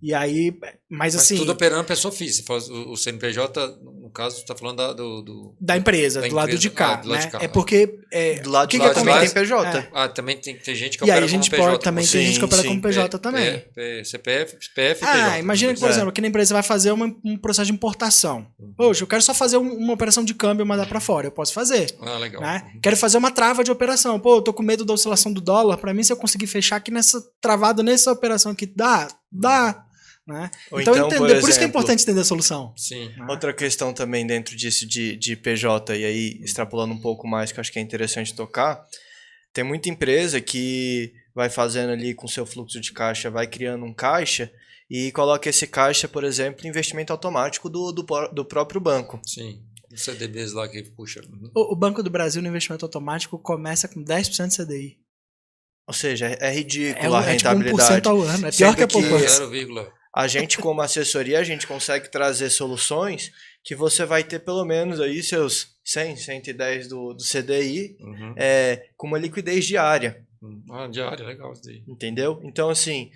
Speaker 2: E aí, mas assim...
Speaker 1: tudo operando pessoa física. O CNPJ, no caso, você está falando
Speaker 2: da empresa, do lado de cá.
Speaker 1: Do lado de cá,
Speaker 2: É porque...
Speaker 3: do lado de lá também tem PJ.
Speaker 1: Também tem gente que
Speaker 2: opera
Speaker 1: como PJ.
Speaker 2: E aí a gente pode, também tem gente que opera como PJ também.
Speaker 1: CPF e PJ.
Speaker 2: Imagina que, por exemplo, aqui na empresa vai fazer um processo de importação. Poxa, eu quero só fazer uma operação de câmbio e mandar para fora. Eu posso fazer.
Speaker 1: Legal.
Speaker 2: Né? Quero fazer uma trava de operação. Pô, eu tô com medo da oscilação do dólar. Para mim, se eu conseguir fechar aqui travado nessa operação aqui, dá. Né? Então entender, por exemplo, isso que é importante entender a solução.
Speaker 1: Sim.
Speaker 3: Outra questão também dentro disso de PJ, e aí extrapolando um pouco mais, que eu acho que é interessante tocar, tem muita empresa que vai fazendo ali com seu fluxo de caixa, vai criando um caixa e coloca esse caixa, por exemplo, em investimento automático do próprio banco.
Speaker 1: Sim. O CDBs lá que puxa.
Speaker 2: O Banco do Brasil no investimento automático começa com 10% de CDI.
Speaker 3: Ou seja, é ridícula a rentabilidade.
Speaker 2: É tipo 1% ao ano, é pior que a poupança.
Speaker 1: 0,
Speaker 3: a gente, como assessoria, a gente consegue trazer soluções que você vai ter pelo menos aí seus 100, 110 do CDI com uma liquidez diária.
Speaker 1: Diária, legal isso daí.
Speaker 3: Entendeu? Então, assim,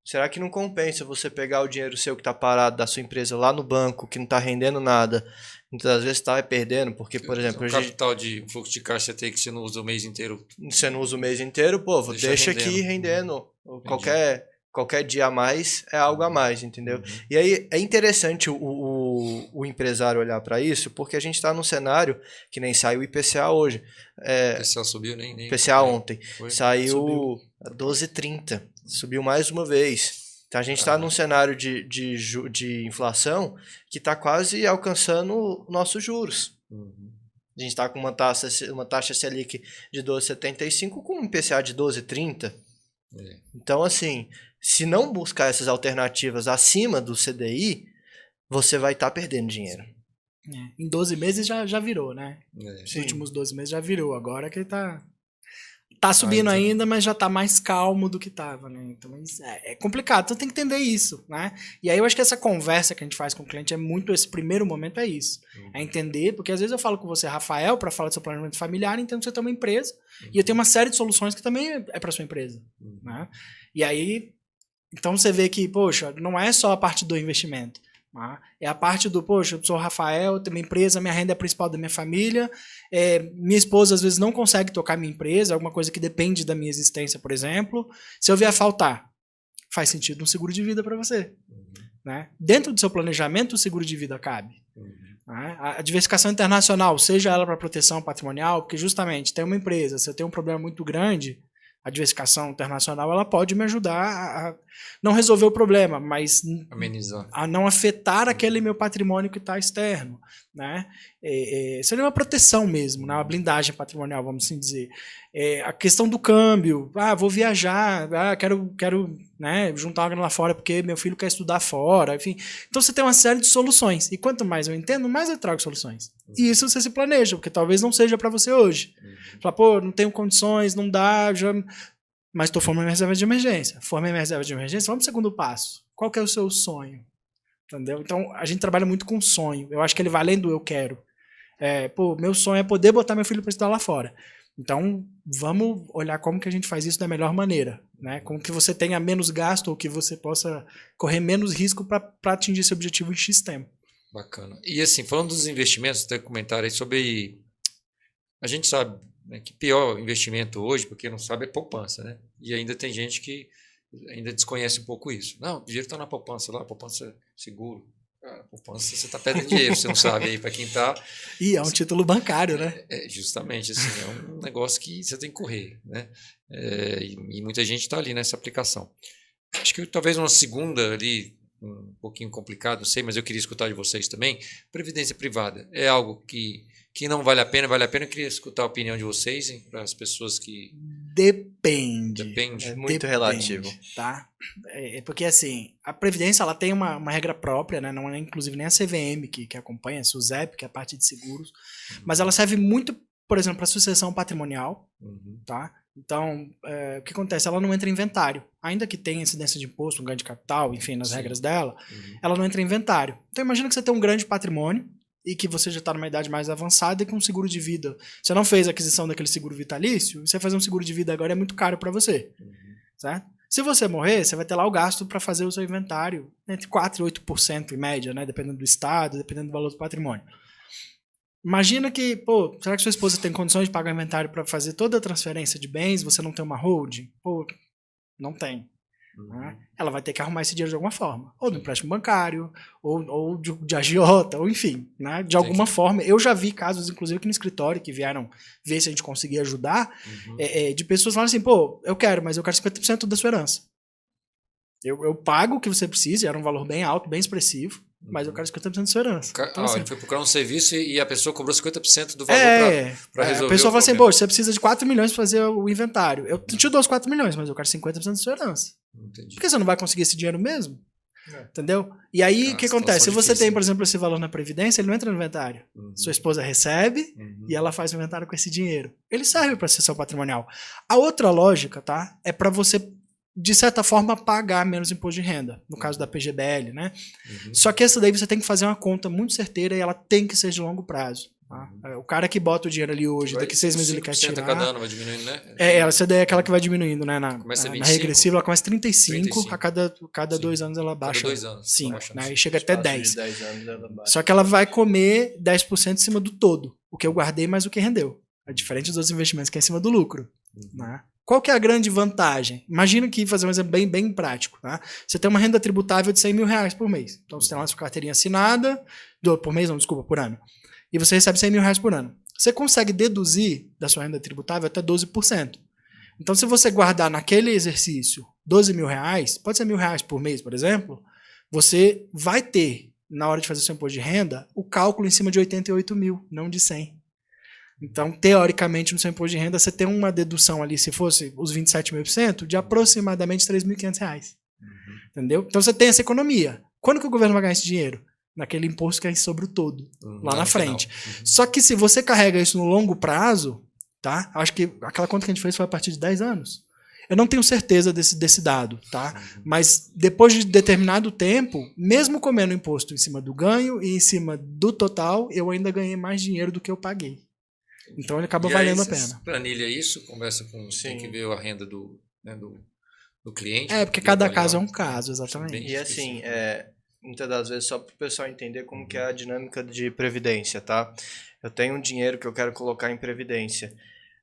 Speaker 3: será que não compensa você pegar o dinheiro seu que está parado da sua empresa lá no banco, que não está rendendo nada, muitas vezes está perdendo, porque, por exemplo...
Speaker 1: O capital de fluxo de caixa que você não usa o mês inteiro.
Speaker 3: Você não usa o mês inteiro, deixa aqui rendendo. Qualquer dia a mais é algo a mais, entendeu? E aí é interessante o empresário olhar para isso, porque a gente está num cenário que nem saiu o IPCA hoje.
Speaker 1: O IPCA subiu nem
Speaker 3: IPCA ontem. Saiu a 12,30. Subiu mais uma vez. Então a gente está num cenário de inflação que está quase alcançando nossos juros. A gente está com uma taxa Selic de 12,75 com um IPCA de 12,30. Então, assim, se não buscar essas alternativas acima do CDI, você vai estar perdendo dinheiro.
Speaker 2: Em 12 meses já virou, né? Os
Speaker 3: Sim.
Speaker 2: últimos 12 meses já virou. Agora que ele tá subindo ainda, mas já tá mais calmo do que tava, né? Então é complicado. Então tem que entender isso, né? E aí eu acho que essa conversa que a gente faz com o cliente é muito, esse primeiro momento é isso. É entender, porque às vezes eu falo com você, Rafael, para falar do seu planejamento familiar, entendo que você tem uma empresa e eu tenho uma série de soluções que também é para sua empresa, né? E aí, então você vê que, poxa, não é só a parte do investimento. É a parte do, poxa, eu sou o Rafael, tenho uma empresa, minha renda é a principal da minha família, minha esposa às vezes não consegue tocar minha empresa, alguma coisa que depende da minha existência, por exemplo. Se eu vier a faltar, faz sentido um seguro de vida para você. Né? Dentro do seu planejamento, o seguro de vida cabe. A diversificação internacional, seja ela para proteção patrimonial, porque justamente tem uma empresa, se eu tenho um problema muito grande, a diversificação internacional ela pode me ajudar a não resolver o problema, mas
Speaker 1: amenizar,
Speaker 2: a não afetar aquele meu patrimônio que está externo. Né? Seria uma proteção mesmo, né? Uma blindagem patrimonial, vamos assim dizer. A questão do câmbio, vou viajar, quero né, juntar uma grana lá fora porque meu filho quer estudar fora, enfim. Então você tem uma série de soluções, e quanto mais eu entendo, mais eu trago soluções. E isso você se planeja, porque talvez não seja para você hoje. Fala, não tenho condições, não dá, mas estou formando minha reserva de emergência. Formei minha reserva de emergência, vamos pro segundo passo. Qual que é o seu sonho? Entendeu? Então, a gente trabalha muito com sonho. Eu acho que ele vai além do eu quero. Meu sonho é poder botar meu filho para estudar lá fora. Então, vamos olhar como que a gente faz isso da melhor maneira. Né? Como que você tenha menos gasto ou que você possa correr menos risco para atingir esse objetivo em X tempo.
Speaker 1: Bacana. E assim, falando dos investimentos, tem um comentário aí sobre... A gente sabe, né, que pior investimento hoje, porque não sabe, é poupança. Né? E ainda tem gente que ainda desconhece um pouco isso. Não, o dinheiro está na poupança lá, poupança seguro. A poupança, você está perdendo dinheiro, você não sabe aí para quem está.
Speaker 2: E é um título bancário, né?
Speaker 1: Justamente, assim, é um negócio que você tem que correr, né? E muita gente está ali nessa aplicação. Acho que talvez uma segunda ali, um pouquinho complicado, não sei, mas eu queria escutar de vocês também. Previdência privada é algo que não vale a pena? Vale a pena? Eu queria escutar a opinião de vocês, para as pessoas que...
Speaker 2: Depende.
Speaker 3: É muito relativo.
Speaker 2: Tá? Porque assim, a Previdência ela tem uma regra própria, né? Não é inclusive nem a CVM que acompanha, a SUSEP, que é a parte de seguros, mas ela serve muito, por exemplo, para sucessão patrimonial, tá? Então, o que acontece? Ela não entra em inventário. Ainda que tenha incidência de imposto, um ganho de capital, enfim, nas regras dela, ela não entra em inventário. Então, imagina que você tem um grande patrimônio e que você já está numa idade mais avançada e com um seguro de vida. Você não fez a aquisição daquele seguro vitalício, você fazer um seguro de vida agora é muito caro para você. Certo? Se você morrer, você vai ter lá o gasto para fazer o seu inventário entre 4% e 8% em média, né? Dependendo do estado, dependendo do valor do patrimônio. Imagina que, será que sua esposa tem condições de pagar o inventário para fazer toda a transferência de bens, você não tem uma holding? Não tem. Né? Ela vai ter que arrumar esse dinheiro de alguma forma. Ou do empréstimo bancário, ou de agiota, ou enfim. Né? De alguma forma. Eu já vi casos, inclusive aqui no escritório, que vieram ver se a gente conseguia ajudar, de pessoas falando assim, eu quero, mas eu quero 50% da sua herança. Eu pago o que você precisa, era um valor bem alto, bem expressivo, mas eu quero 50% da sua herança. Então, assim,
Speaker 1: ele foi procurar um serviço e a pessoa cobrou 50% do valor para resolver.
Speaker 2: A pessoa fala assim, você precisa de 4 milhões para fazer o inventário. Eu te dou os 4 milhões, mas eu quero 50% da sua herança.
Speaker 1: Entendi.
Speaker 2: Porque você não vai conseguir esse dinheiro mesmo? Entendeu? E aí, o que acontece? Se você tem, por exemplo, esse valor na Previdência, ele não entra no inventário. Sua esposa recebe e ela faz o inventário com esse dinheiro. Ele serve para sucessão patrimonial. A outra lógica, tá? É para você, de certa forma, pagar menos imposto de renda. No caso da PGBL, né? Só que essa daí você tem que fazer uma conta muito certeira e ela tem que ser de longo prazo. Tá? O cara que bota o dinheiro ali hoje, daqui 6 meses ele quer tirar.
Speaker 1: Cada ano vai diminuindo, né?
Speaker 2: Essa daí é aquela que vai diminuindo, né? Na regressiva ela começa 35. A cada 2 anos ela baixa.
Speaker 1: Cada 2 anos.
Speaker 2: 5, né? E chega até 10.
Speaker 3: De 10 anos ela baixa.
Speaker 2: Só que ela vai comer 10% em cima do todo. O que eu guardei mais o que rendeu. É diferente dos outros investimentos que é em cima do lucro. Né? Qual que é a grande vantagem? Imagina que, fazer um exemplo bem prático. Tá? Você tem uma renda tributável de 100 mil reais por mês. Então você tem lá a sua carteirinha assinada, por ano. E você recebe 100 mil reais por ano. Você consegue deduzir da sua renda tributável até 12%. Então, se você guardar naquele exercício 12 mil reais, pode ser R$1.000 por mês, por exemplo, você vai ter, na hora de fazer seu imposto de renda, o cálculo em cima de 88 mil, não de 100. Então, teoricamente, no seu imposto de renda, você tem uma dedução ali, se fosse os 27,5%, de aproximadamente R$3.500. Entendeu? Então, você tem essa economia. Quando que o governo vai ganhar esse dinheiro? Naquele imposto que é sobre o todo, lá na frente. Só que se você carrega isso no longo prazo, tá? Acho que aquela conta que a gente fez foi a partir de 10 anos. Eu não tenho certeza desse dado, tá? Mas depois de determinado tempo, mesmo comendo imposto em cima do ganho e em cima do total, eu ainda ganhei mais dinheiro do que eu paguei. Então ele acaba valendo a pena.
Speaker 1: Planilha isso, conversa com... Tem que ver a renda do cliente.
Speaker 2: Porque cada caso é um caso, exatamente.
Speaker 3: E assim, muitas das vezes, só para o pessoal entender como que é a dinâmica de previdência, tá? Eu tenho um dinheiro que eu quero colocar em previdência.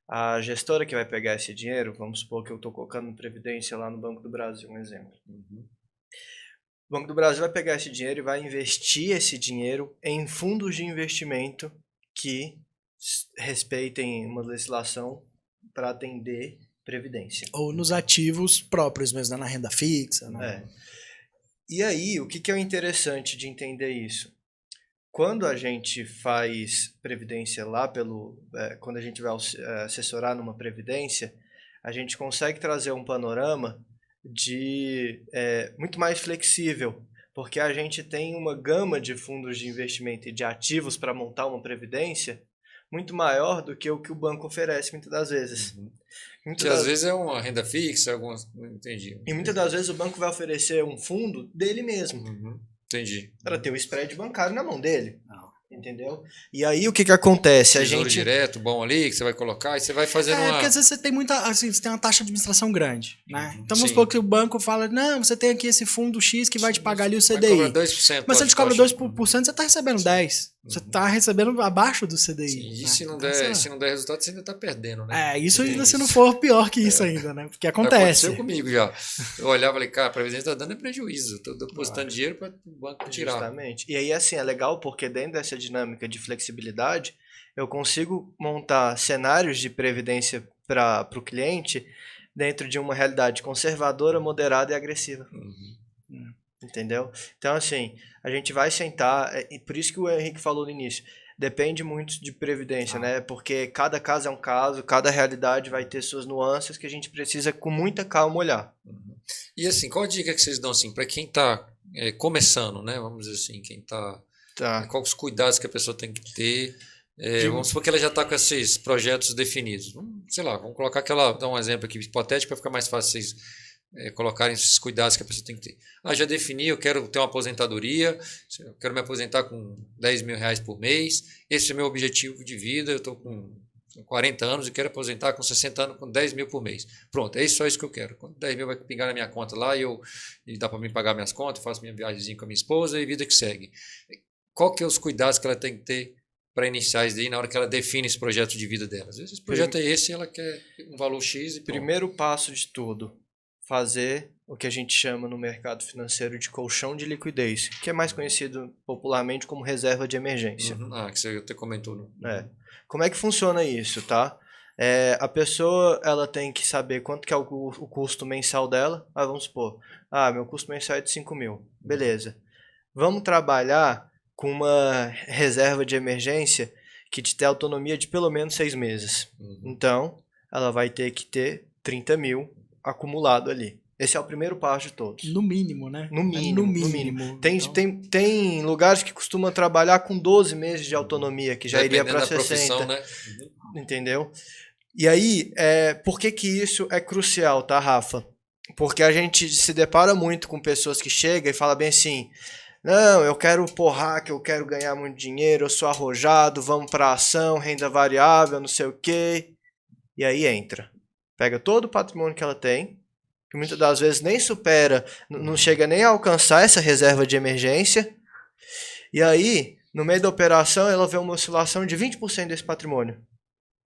Speaker 3: A gestora que vai pegar esse dinheiro, vamos supor que eu estou colocando em previdência lá no Banco do Brasil, um exemplo. O Banco do Brasil vai pegar esse dinheiro e vai investir esse dinheiro em fundos de investimento que respeitem uma legislação para atender previdência.
Speaker 2: Ou nos ativos próprios mesmo, na renda fixa. Né?
Speaker 3: E aí, o que é interessante de entender isso? Quando a gente faz previdência lá quando a gente vai assessorar numa previdência, a gente consegue trazer um panorama muito mais flexível, porque a gente tem uma gama de fundos de investimento e de ativos para montar uma previdência muito maior do que o banco oferece muitas das vezes.
Speaker 1: Às vezes é uma renda fixa, não entendi.
Speaker 3: E muitas das vezes o banco vai oferecer um fundo dele mesmo.
Speaker 1: Entendi.
Speaker 3: Para ter o spread bancário na mão dele. Entendeu? E aí o que acontece?
Speaker 1: Tesouro direto, bom ali, que você vai colocar e você vai fazendo
Speaker 2: porque às vezes você tem você tem uma taxa de administração grande, né? Então vamos supor que o banco fala, não, você tem aqui esse fundo X que vai te pagar ali o CDI.
Speaker 1: Vai cobrar 2%.
Speaker 2: Mas se ele te cobra 2%, você está recebendo 10%. Você tá recebendo abaixo do CDI.
Speaker 1: Sim, e
Speaker 2: né?
Speaker 1: se não der resultado, você ainda tá perdendo, né?
Speaker 2: Isso ainda se não for pior que isso ainda, né? Porque acontece.
Speaker 1: Aconteceu comigo já. Eu olhava e falei, cara, a Previdência tá dando prejuízo. Tô depositando dinheiro para o banco tirar.
Speaker 3: Justamente. E aí, assim, é legal porque dentro dessa dinâmica de flexibilidade, eu consigo montar cenários de previdência para o cliente dentro de uma realidade conservadora, moderada e agressiva. Entendeu? Então, assim, a gente vai sentar, e por isso que o Henrique falou no início, depende muito de previdência, né? Porque cada caso é um caso, cada realidade vai ter suas nuances que a gente precisa com muita calma olhar.
Speaker 1: E assim, qual a dica que vocês dão assim para quem está começando, né? Vamos dizer assim, quem está... Quais os cuidados que a pessoa tem que ter? Vamos supor que ela já está com esses projetos definidos. Sei lá, vamos colocar dar um exemplo aqui hipotético para ficar mais fácil vocês colocarem esses cuidados que a pessoa tem que ter. Já defini, eu quero ter uma aposentadoria, eu quero me aposentar com 10 mil reais por mês, esse é o meu objetivo de vida, eu estou com 40 anos e quero aposentar com 60 anos com 10 mil por mês. Pronto, é só isso que eu quero. 10 mil vai pingar na minha conta lá e dá para mim pagar minhas contas, eu faço minha viagemzinha com a minha esposa e vida que segue. Qual que é os cuidados que ela tem que ter para iniciar isso daí na hora que ela define esse projeto de vida dela? Às vezes esse projeto é esse e ela quer um valor X e pronto.
Speaker 3: Primeiro passo de tudo, fazer o que a gente chama no mercado financeiro de colchão de liquidez, que é mais conhecido popularmente como reserva de emergência.
Speaker 1: Que você até comentou.
Speaker 3: Como é que funciona isso, tá? A pessoa ela tem que saber quanto que é o custo mensal dela. Vamos supor, meu custo mensal é de 5 mil. Beleza. Vamos trabalhar com uma reserva de emergência que te dê autonomia de pelo menos 6 meses. Então, ela vai ter que ter 30 mil acumulado ali. Esse é o primeiro passo de todos.
Speaker 2: No mínimo, né?
Speaker 3: No mínimo. Tem lugares que costumam trabalhar com 12 meses de autonomia, que já iria para 60. Né? Entendeu? E aí, por que isso é crucial, tá, Rafa? Porque a gente se depara muito com pessoas que chegam e falam bem assim, não, eu quero que eu quero ganhar muito dinheiro, eu sou arrojado, vamos para ação, renda variável, não sei o quê. E aí entra. Pega todo o patrimônio que ela tem, que muitas das vezes nem supera, não chega nem a alcançar essa reserva de emergência. E aí, no meio da operação, ela vê uma oscilação de 20% desse patrimônio.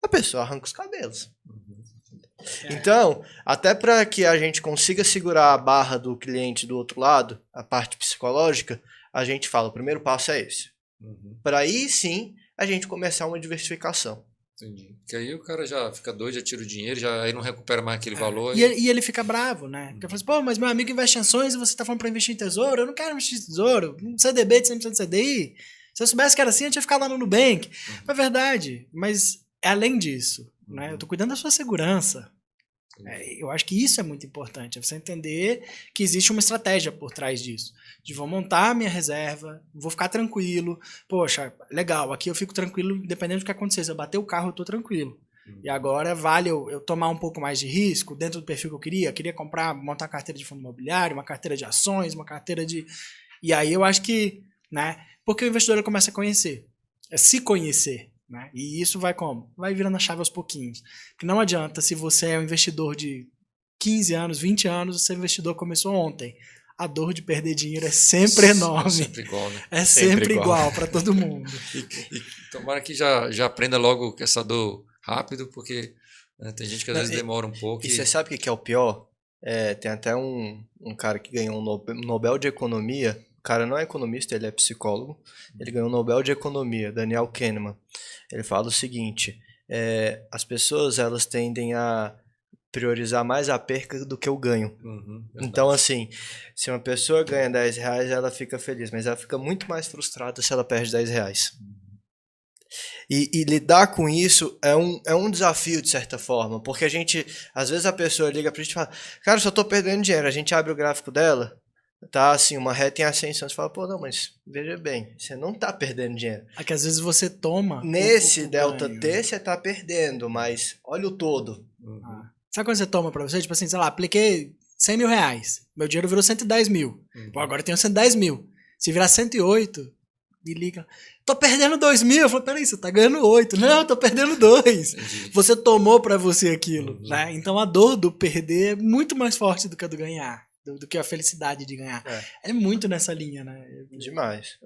Speaker 3: A pessoa arranca os cabelos. Então, até para que a gente consiga segurar a barra do cliente do outro lado, a parte psicológica, a gente fala, o primeiro passo é esse. Para aí sim, a gente começar uma diversificação.
Speaker 1: Entendi. Porque aí o cara já fica doido, já tira o dinheiro, aí não recupera mais aquele valor.
Speaker 2: E ele fica bravo, né? Porque ele fala assim, mas meu amigo investe em ações e você tá falando para investir em tesouro? Eu não quero investir em tesouro. Um CDB de 100% de CDI. Se eu soubesse que era assim, eu tinha ficado lá no Nubank. É verdade, mas é além disso. Né? Eu tô cuidando da sua segurança. Eu acho que isso é muito importante, é você entender que existe uma estratégia por trás disso, de vou montar a minha reserva, vou ficar tranquilo, poxa, legal, aqui eu fico tranquilo independente do que acontecer, se eu bater o carro eu tô tranquilo, e agora vale eu tomar um pouco mais de risco dentro do perfil que eu queria montar uma carteira de fundo imobiliário, uma carteira de ações, uma carteira de... E aí eu acho que, né, porque o investidor começa a conhecer, se conhecer. Né? E isso vai como? Vai virando a chave aos pouquinhos. Porque não adianta se você é um investidor de 15 anos, 20 anos, você é investidor começou ontem. A dor de perder dinheiro é sempre enorme. É
Speaker 1: sempre igual, né?
Speaker 2: É sempre igual para todo mundo.
Speaker 1: E tomara que já aprenda logo essa dor rápido, porque tem gente que às vezes demora um pouco.
Speaker 3: E você sabe o que é o pior? Tem até um cara que ganhou um Nobel de Economia. O cara não é economista, ele é psicólogo. Ele ganhou o Nobel de Economia, Daniel Kahneman. Ele fala o seguinte, as pessoas elas tendem a priorizar mais a perca do que o ganho. Então, assim, se uma pessoa ganha 10 reais, ela fica feliz, mas ela fica muito mais frustrada se ela perde 10 reais. E lidar com isso é um desafio, de certa forma, porque a gente, às vezes a pessoa liga pra gente e fala, cara, eu só tô perdendo dinheiro. A gente abre o gráfico dela, tá assim, uma reta em ascensão, você fala, pô, não, mas veja bem, você não tá perdendo dinheiro.
Speaker 2: É que às vezes você toma...
Speaker 3: Nesse delta T, você tá perdendo, mas olha o todo.
Speaker 2: Sabe quando você toma pra você? Tipo assim, sei lá, apliquei 100 mil reais, meu dinheiro virou 110 mil. Pô, agora eu tenho 110 mil. Se virar 108, me liga. Tô perdendo 2 mil. Eu falo, peraí, você tá ganhando 8. Não, tô perdendo 2. Você tomou pra você aquilo, né? Então a dor do perder é muito mais forte do que a do ganhar. Do que a felicidade de ganhar. É muito nessa linha, né?
Speaker 3: Demais.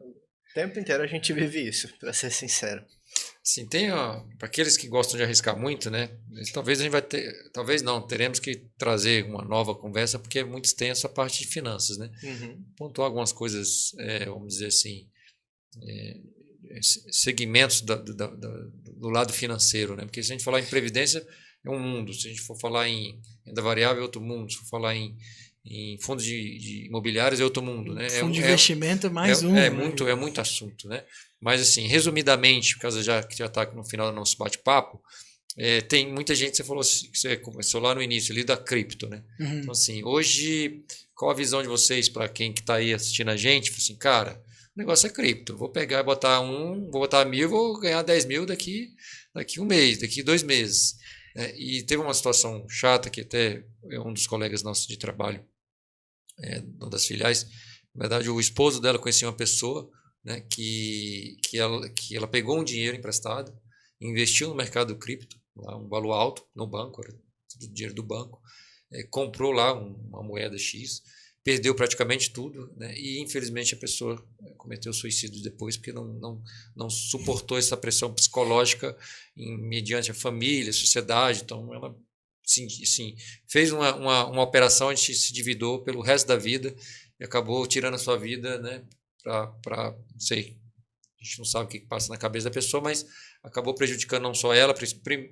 Speaker 3: O tempo inteiro a gente vive isso, para ser sincero.
Speaker 1: Sim, para aqueles que gostam de arriscar muito, né? Talvez a gente vai ter, talvez não, teremos que trazer uma nova conversa porque é muito extensa a parte de finanças, né? Pontuar algumas coisas, vamos dizer assim, segmentos do lado financeiro, né? Porque se a gente falar em previdência é um mundo, se a gente for falar em renda variável é outro mundo, se for falar em fundos de imobiliários é outro mundo, né?
Speaker 2: Fundo de investimento é mais um.
Speaker 1: É muito assunto, né? Mas assim, resumidamente, por causa que já está no final do nosso bate-papo, tem muita gente, você falou que você começou lá no início ali da cripto, né? Então assim, hoje, qual a visão de vocês para quem que está aí assistindo a gente? Assim, cara, o negócio é cripto, vou pegar e botar vou botar 1.000, vou ganhar 10 mil daqui um mês, daqui 2 meses. E teve uma situação chata que até um dos colegas nossos de trabalho, uma das filiais, na verdade o esposo dela conhecia uma pessoa, né, que ela pegou um dinheiro emprestado, investiu no mercado cripto, lá, um valor alto no banco, era tudo dinheiro do banco, comprou lá uma moeda X, perdeu praticamente tudo, né, e infelizmente a pessoa cometeu suicídio depois porque não suportou essa pressão psicológica mediante a família, a sociedade. Então ela sim, fez uma operação, a gente se endividou pelo resto da vida e acabou tirando a sua vida, né, para não sei, a gente não sabe o que passa na cabeça da pessoa, mas acabou prejudicando não só ela,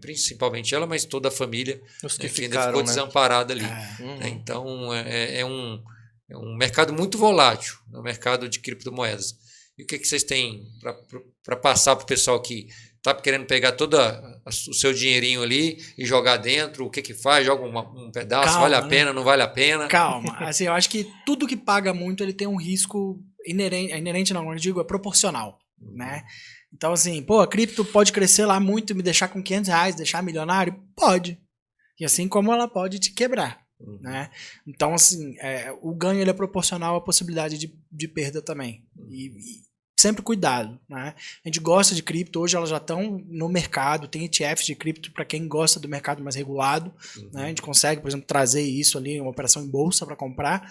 Speaker 1: principalmente ela, mas toda a família,
Speaker 3: os que
Speaker 1: ainda
Speaker 3: ficaram,
Speaker 1: ficou
Speaker 3: né,
Speaker 1: desamparada ali. Então é um mercado muito volátil, o mercado de criptomoedas. E o que vocês têm para passar para o pessoal que está querendo pegar todo o seu dinheirinho ali e jogar dentro? O que faz? Joga um pedaço, calma, vale a pena, não vale a pena?
Speaker 2: Calma, assim, eu acho que tudo que paga muito ele tem um risco inerente não, eu digo, é proporcional, né? Então assim, a cripto pode crescer lá muito e me deixar com R$500, deixar milionário? Pode. E assim como ela pode te quebrar. Né? Então, assim, o ganho ele é proporcional à possibilidade de perda também. E sempre cuidado. Né? A gente gosta de cripto, hoje elas já estão no mercado, tem ETFs de cripto para quem gosta do mercado mais regulado. Né? A gente consegue, por exemplo, trazer isso ali, uma operação em bolsa para comprar,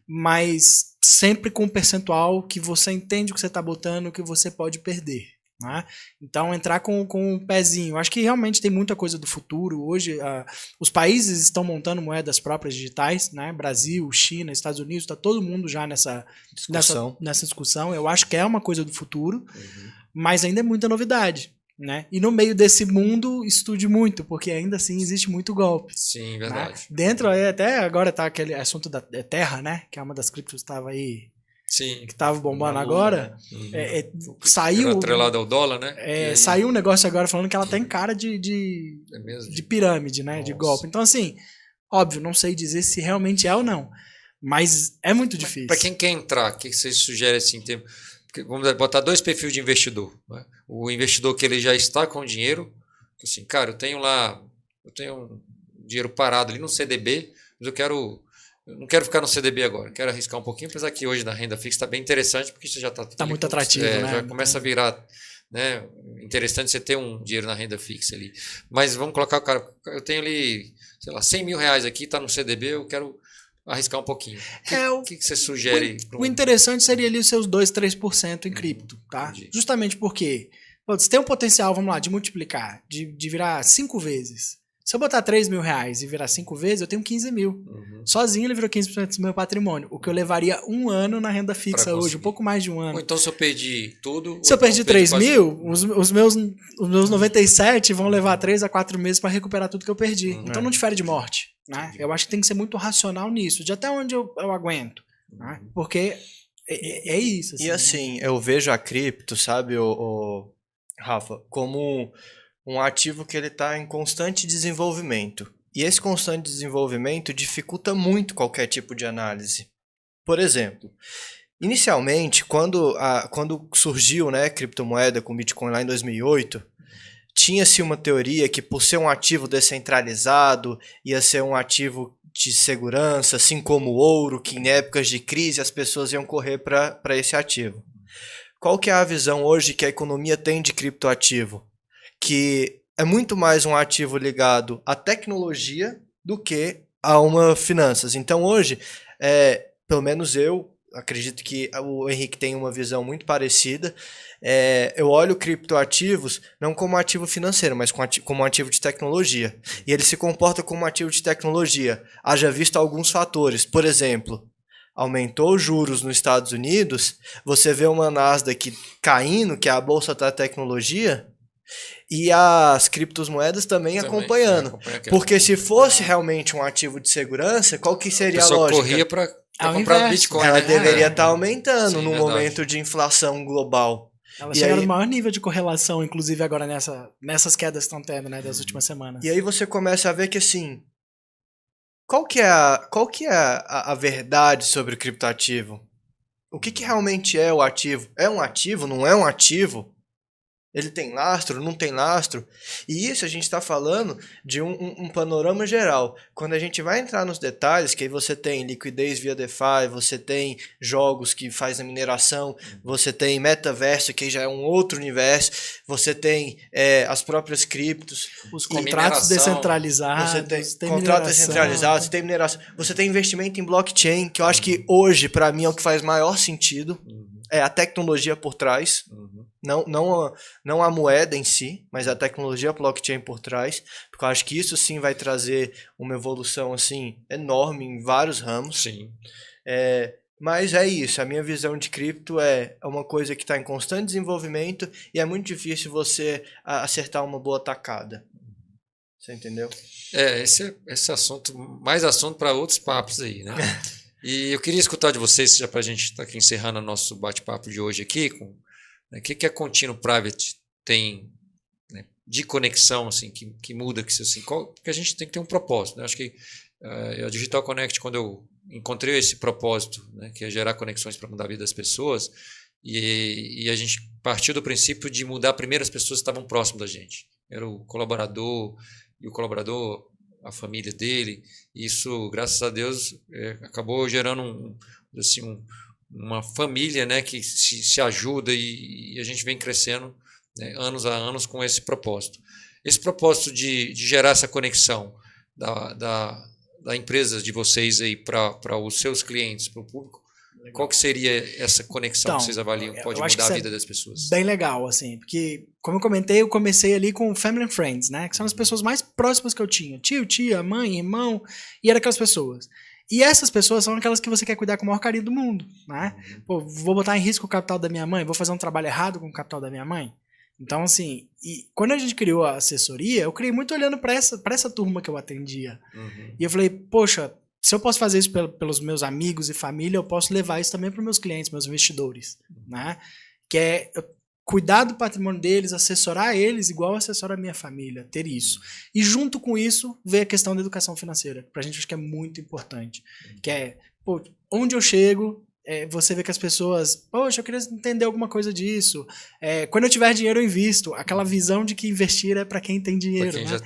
Speaker 2: mas sempre com um percentual que você entende o que você está botando, que você pode perder. Né? Então entrar com um pezinho, acho que realmente tem muita coisa do futuro. Hoje os países estão montando moedas próprias digitais, né? Brasil, China, Estados Unidos, está todo mundo já nessa discussão. Eu acho que é uma coisa do futuro, mas ainda é muita novidade, né? E no meio desse mundo estude muito, porque ainda assim existe muito golpe.
Speaker 1: Sim, verdade.
Speaker 2: Né? Dentro até agora está aquele assunto da Terra, né? Que é uma das criptos que estava aí.
Speaker 1: Sim.
Speaker 2: Que estava bombando agora, saiu
Speaker 1: atrelado ao dólar, né?
Speaker 2: Saiu um negócio agora falando que ela tem cara de pirâmide, né? Nossa. De golpe. Então, assim, óbvio, não sei dizer se realmente é ou não, mas é muito difícil.
Speaker 1: Para quem quer entrar, o que vocês sugerem assim? Vamos botar 2 perfis de investidor. Né? O investidor que ele já está com dinheiro, assim, cara, eu tenho um dinheiro parado ali no CDB, mas eu não quero ficar no CDB agora, quero arriscar um pouquinho, apesar que hoje na renda fixa está bem interessante, porque você já está
Speaker 2: muito atrativo, né?
Speaker 1: Já começa a virar, né, interessante você ter um dinheiro na renda fixa ali. Mas vamos colocar o cara, eu tenho ali, sei lá, R$100 mil aqui, está no CDB, eu quero arriscar um pouquinho. O que você sugere?
Speaker 2: O interessante seria ali os seus 2-3% em cripto, tá? Entendi. Justamente porque você tem um potencial, vamos lá, de multiplicar, de virar 5 vezes. Se eu botar R$3 mil e virar 5 vezes, eu tenho 15 mil. Sozinho ele virou 15% do meu patrimônio. O que eu levaria 1 ano na renda fixa hoje, um pouco mais de 1 ano.
Speaker 1: Ou então se eu perdi tudo...
Speaker 2: Se eu perdi 3 mil, os meus 97 vão levar 3 a 4 meses para recuperar tudo que eu perdi. Então não difere de morte. Né? Eu acho que tem que ser muito racional nisso, de até onde eu aguento. Né? Porque é isso. Assim,
Speaker 3: e assim, eu vejo a cripto, sabe, Rafa, como um ativo que ele está em constante desenvolvimento. E esse constante desenvolvimento dificulta muito qualquer tipo de análise. Por exemplo, inicialmente, quando surgiu, né, criptomoeda com Bitcoin lá em 2008, tinha-se uma teoria que por ser um ativo descentralizado, ia ser um ativo de segurança, assim como o ouro, que em épocas de crise as pessoas iam correr para esse ativo. Qual que é a visão hoje que a economia tem de criptoativo? Que é muito mais um ativo ligado à tecnologia do que a uma finanças. Então hoje, pelo menos eu acredito que o Henrique tem uma visão muito parecida. Eu olho criptoativos não como ativo financeiro, mas como ativo de tecnologia. E ele se comporta como ativo de tecnologia. Haja visto alguns fatores. Por exemplo, aumentou os juros nos Estados Unidos, você vê uma Nasdaq caindo, que é a bolsa da tecnologia, e as criptomoedas também acompanhando. Porque se fosse realmente um ativo de segurança, qual que seria a lógica?
Speaker 1: Corria para comprar Bitcoin.
Speaker 3: Ela deveria estar aumentando no momento de inflação global.
Speaker 2: Ela chega no maior nível de correlação, inclusive agora nessas quedas que estão tendo, né, das últimas semanas.
Speaker 3: E aí você começa a ver que assim, qual que é a verdade sobre o criptoativo? O que realmente é o ativo? É um ativo? Não é um ativo? Ele tem lastro? Não tem lastro? E isso a gente está falando de um panorama geral. Quando a gente vai entrar nos detalhes, que aí você tem liquidez via DeFi, você tem jogos que faz a mineração, você tem metaverso, que já é um outro universo, você tem as próprias criptos.
Speaker 2: Os contratos descentralizados.
Speaker 3: Você tem contratos descentralizados, você tem mineração. Você tem investimento em blockchain, que eu acho que hoje, para mim, é o que faz maior sentido. É a tecnologia por trás. Não a moeda em si, mas a tecnologia blockchain por trás, porque eu acho que isso sim vai trazer uma evolução assim enorme em vários ramos.
Speaker 1: Sim.
Speaker 3: Mas é isso, a minha visão de cripto é uma coisa que está em constante desenvolvimento e é muito difícil você acertar uma boa tacada. Você entendeu?
Speaker 1: Esse assunto, mais assunto para outros papos aí, né? E eu queria escutar de vocês, já para a gente estar aqui encerrando o nosso bate-papo de hoje aqui, o que a Continuum Private tem, né, de conexão assim, que muda, porque a gente tem que ter um propósito. Né? Acho que a Digital Connect, quando eu encontrei esse propósito, né, que é gerar conexões para mudar a vida das pessoas, e a gente partiu do princípio de mudar primeiro as pessoas que estavam próximas da gente. Era o colaborador, e o colaborador, a família dele. E isso, graças a Deus, acabou gerando uma família, né, que se ajuda e a gente vem crescendo, né, anos a anos com esse propósito. Esse propósito de gerar essa conexão da empresa de vocês aí para os seus clientes, para o público, legal. Qual que seria essa conexão que vocês avaliam que pode mudar a vida das pessoas?
Speaker 2: Bem legal, assim, porque, como eu comentei, eu comecei ali com Family and Friends, né, que são as pessoas mais próximas que eu tinha. Tio, tia, mãe, irmão, e eram aquelas pessoas. E essas pessoas são aquelas que você quer cuidar com o maior carinho do mundo, né? Pô, vou botar em risco o capital da minha mãe? Vou fazer um trabalho errado com o capital da minha mãe? Então, assim, e quando a gente criou a assessoria, eu criei muito olhando para essa turma que eu atendia. E eu falei, poxa, se eu posso fazer isso pelos meus amigos e família, eu posso levar isso também para meus clientes, meus investidores, né? Que é cuidar do patrimônio deles, assessorar eles igual eu assessoro a minha família, ter isso. E junto com isso, ver a questão da educação financeira, que pra gente acho que é muito importante. Que é, pô, onde eu chego, você vê que as pessoas, poxa, eu queria entender alguma coisa disso. Quando eu tiver dinheiro, eu invisto. Aquela visão de que investir é para quem tem dinheiro, né?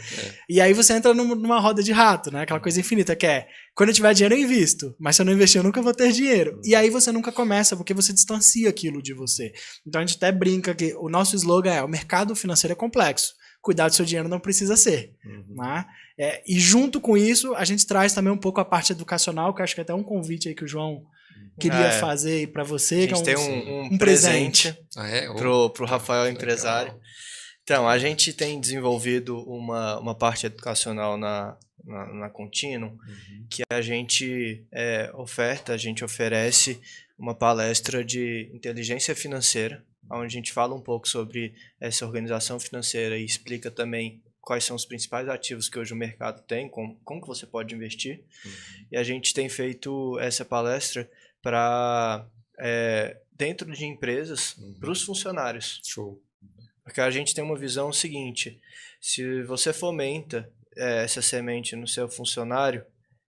Speaker 2: E aí você entra numa roda de rato, né? Aquela coisa infinita que é, quando eu tiver dinheiro, eu invisto. Mas se eu não investir, eu nunca vou ter dinheiro. E aí você nunca começa, porque você distancia aquilo de você. Então a gente até brinca que o nosso slogan é, o mercado financeiro é complexo. Cuidar do seu dinheiro não precisa ser. Né? E junto com isso, a gente traz também um pouco a parte educacional, que eu acho que é até um convite aí que o João queria fazer para você.
Speaker 3: A gente tem um presente pro Rafael empresário. Legal. Então, a gente tem desenvolvido uma parte educacional na Continuum, que a gente a gente oferece uma palestra de inteligência financeira, onde a gente fala um pouco sobre essa organização financeira e explica também quais são os principais ativos que hoje o mercado tem, como que você pode investir. E a gente tem feito essa palestra para dentro de empresas, para os funcionários.
Speaker 1: Show.
Speaker 3: Porque a gente tem uma visão seguinte, se você fomenta essa semente no seu funcionário,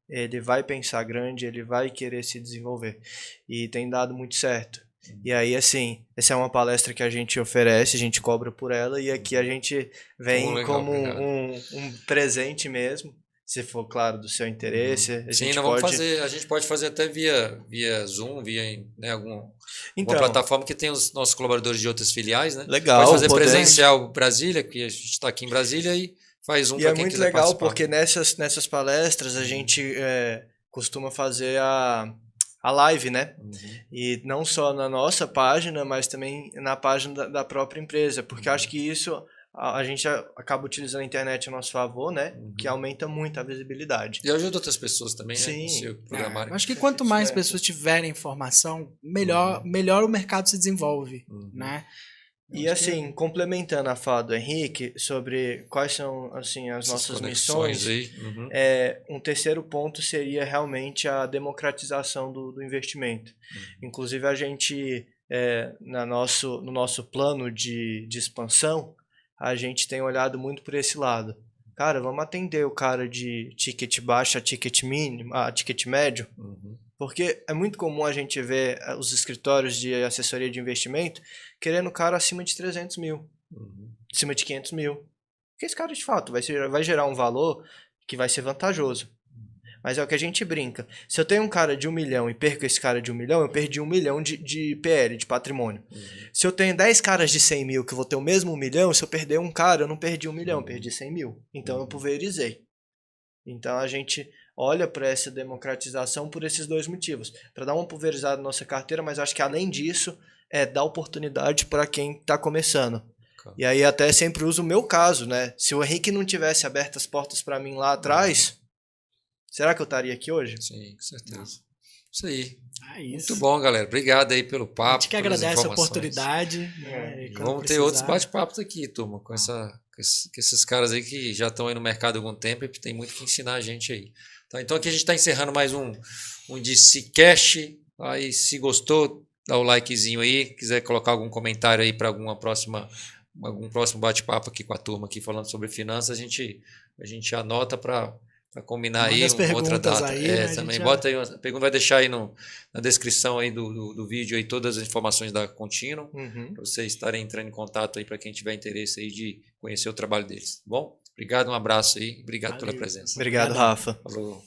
Speaker 3: ele vai pensar grande, ele vai querer se desenvolver. E tem dado muito certo. E aí, assim, essa é uma palestra que a gente oferece, a gente cobra por ela, e aqui a gente vem legal, como um presente mesmo, se for, claro, do seu interesse. A
Speaker 1: gente pode fazer até via Zoom, via alguma plataforma que tem os nossos colaboradores de outras filiais, né?
Speaker 3: Legal.
Speaker 1: Pode fazer presencial Brasília, que a gente está aqui em Brasília, e faz um para quem quiser participar. E é muito legal,
Speaker 3: porque nessas palestras a gente costuma fazer a live, né? E não só na nossa página, mas também na página da própria empresa, porque eu acho que isso a gente acaba utilizando a internet a nosso favor, né? Que aumenta muito a visibilidade.
Speaker 1: E ajuda outras pessoas também, né?
Speaker 3: Sim.
Speaker 1: Se programarem.
Speaker 2: Acho que quanto mais pessoas tiverem informação, melhor o mercado se desenvolve, né?
Speaker 3: E assim, complementando a fala do Henrique sobre quais são assim as nossas missões,
Speaker 1: aí.
Speaker 3: Um terceiro ponto seria realmente a democratização do investimento. Inclusive a gente, no nosso plano de expansão, a gente tem olhado muito por esse lado. Cara, vamos atender o cara de ticket baixo a ticket mínimo, a ticket médio, porque é muito comum a gente ver os escritórios de assessoria de investimento querendo o cara acima de 300 mil, acima de 500 mil. Porque esse cara, de fato, vai gerar um valor que vai ser vantajoso. Mas é o que a gente brinca. Se eu tenho um cara de 1 milhão e perco esse cara de 1 milhão, eu perdi 1 milhão de PL, de patrimônio. Se eu tenho 10 caras de 100 mil que eu vou ter o mesmo 1 milhão, se eu perder um cara, eu não perdi 1 milhão, eu perdi 100 mil. Então eu pulverizei. Então a gente olha para essa democratização por esses dois motivos. Para dar uma pulverizada na nossa carteira, mas acho que além disso, dar oportunidade para quem está começando. E aí até sempre uso o meu caso, né? Se o Henrique não tivesse aberto as portas para mim lá atrás, será que eu estaria aqui hoje?
Speaker 1: Sim, com certeza. Isso aí.
Speaker 2: Isso.
Speaker 1: Muito bom, galera. Obrigado aí pelo papo.
Speaker 2: A gente que agradece a oportunidade.
Speaker 1: Vamos ter outros bate-papos aqui, turma, com esses caras aí que já estão aí no mercado há algum tempo e tem muito que ensinar a gente aí. Tá, então aqui a gente está encerrando mais um DCCast. Aí, se gostou, dá o likezinho aí. Quiser colocar algum comentário aí para algum próximo bate-papo aqui com a turma aqui falando sobre finanças, a gente anota para combinar aí uma outra data.
Speaker 2: Aí, né,
Speaker 1: também bota aí uma pergunta, vai deixar aí na descrição aí do vídeo aí todas as informações da Continuum, para vocês estarem entrando em contato aí para quem tiver interesse aí de conhecer o trabalho deles. Bom, obrigado, um abraço aí, obrigado pela presença.
Speaker 3: Obrigado, Rafa.
Speaker 1: Falou.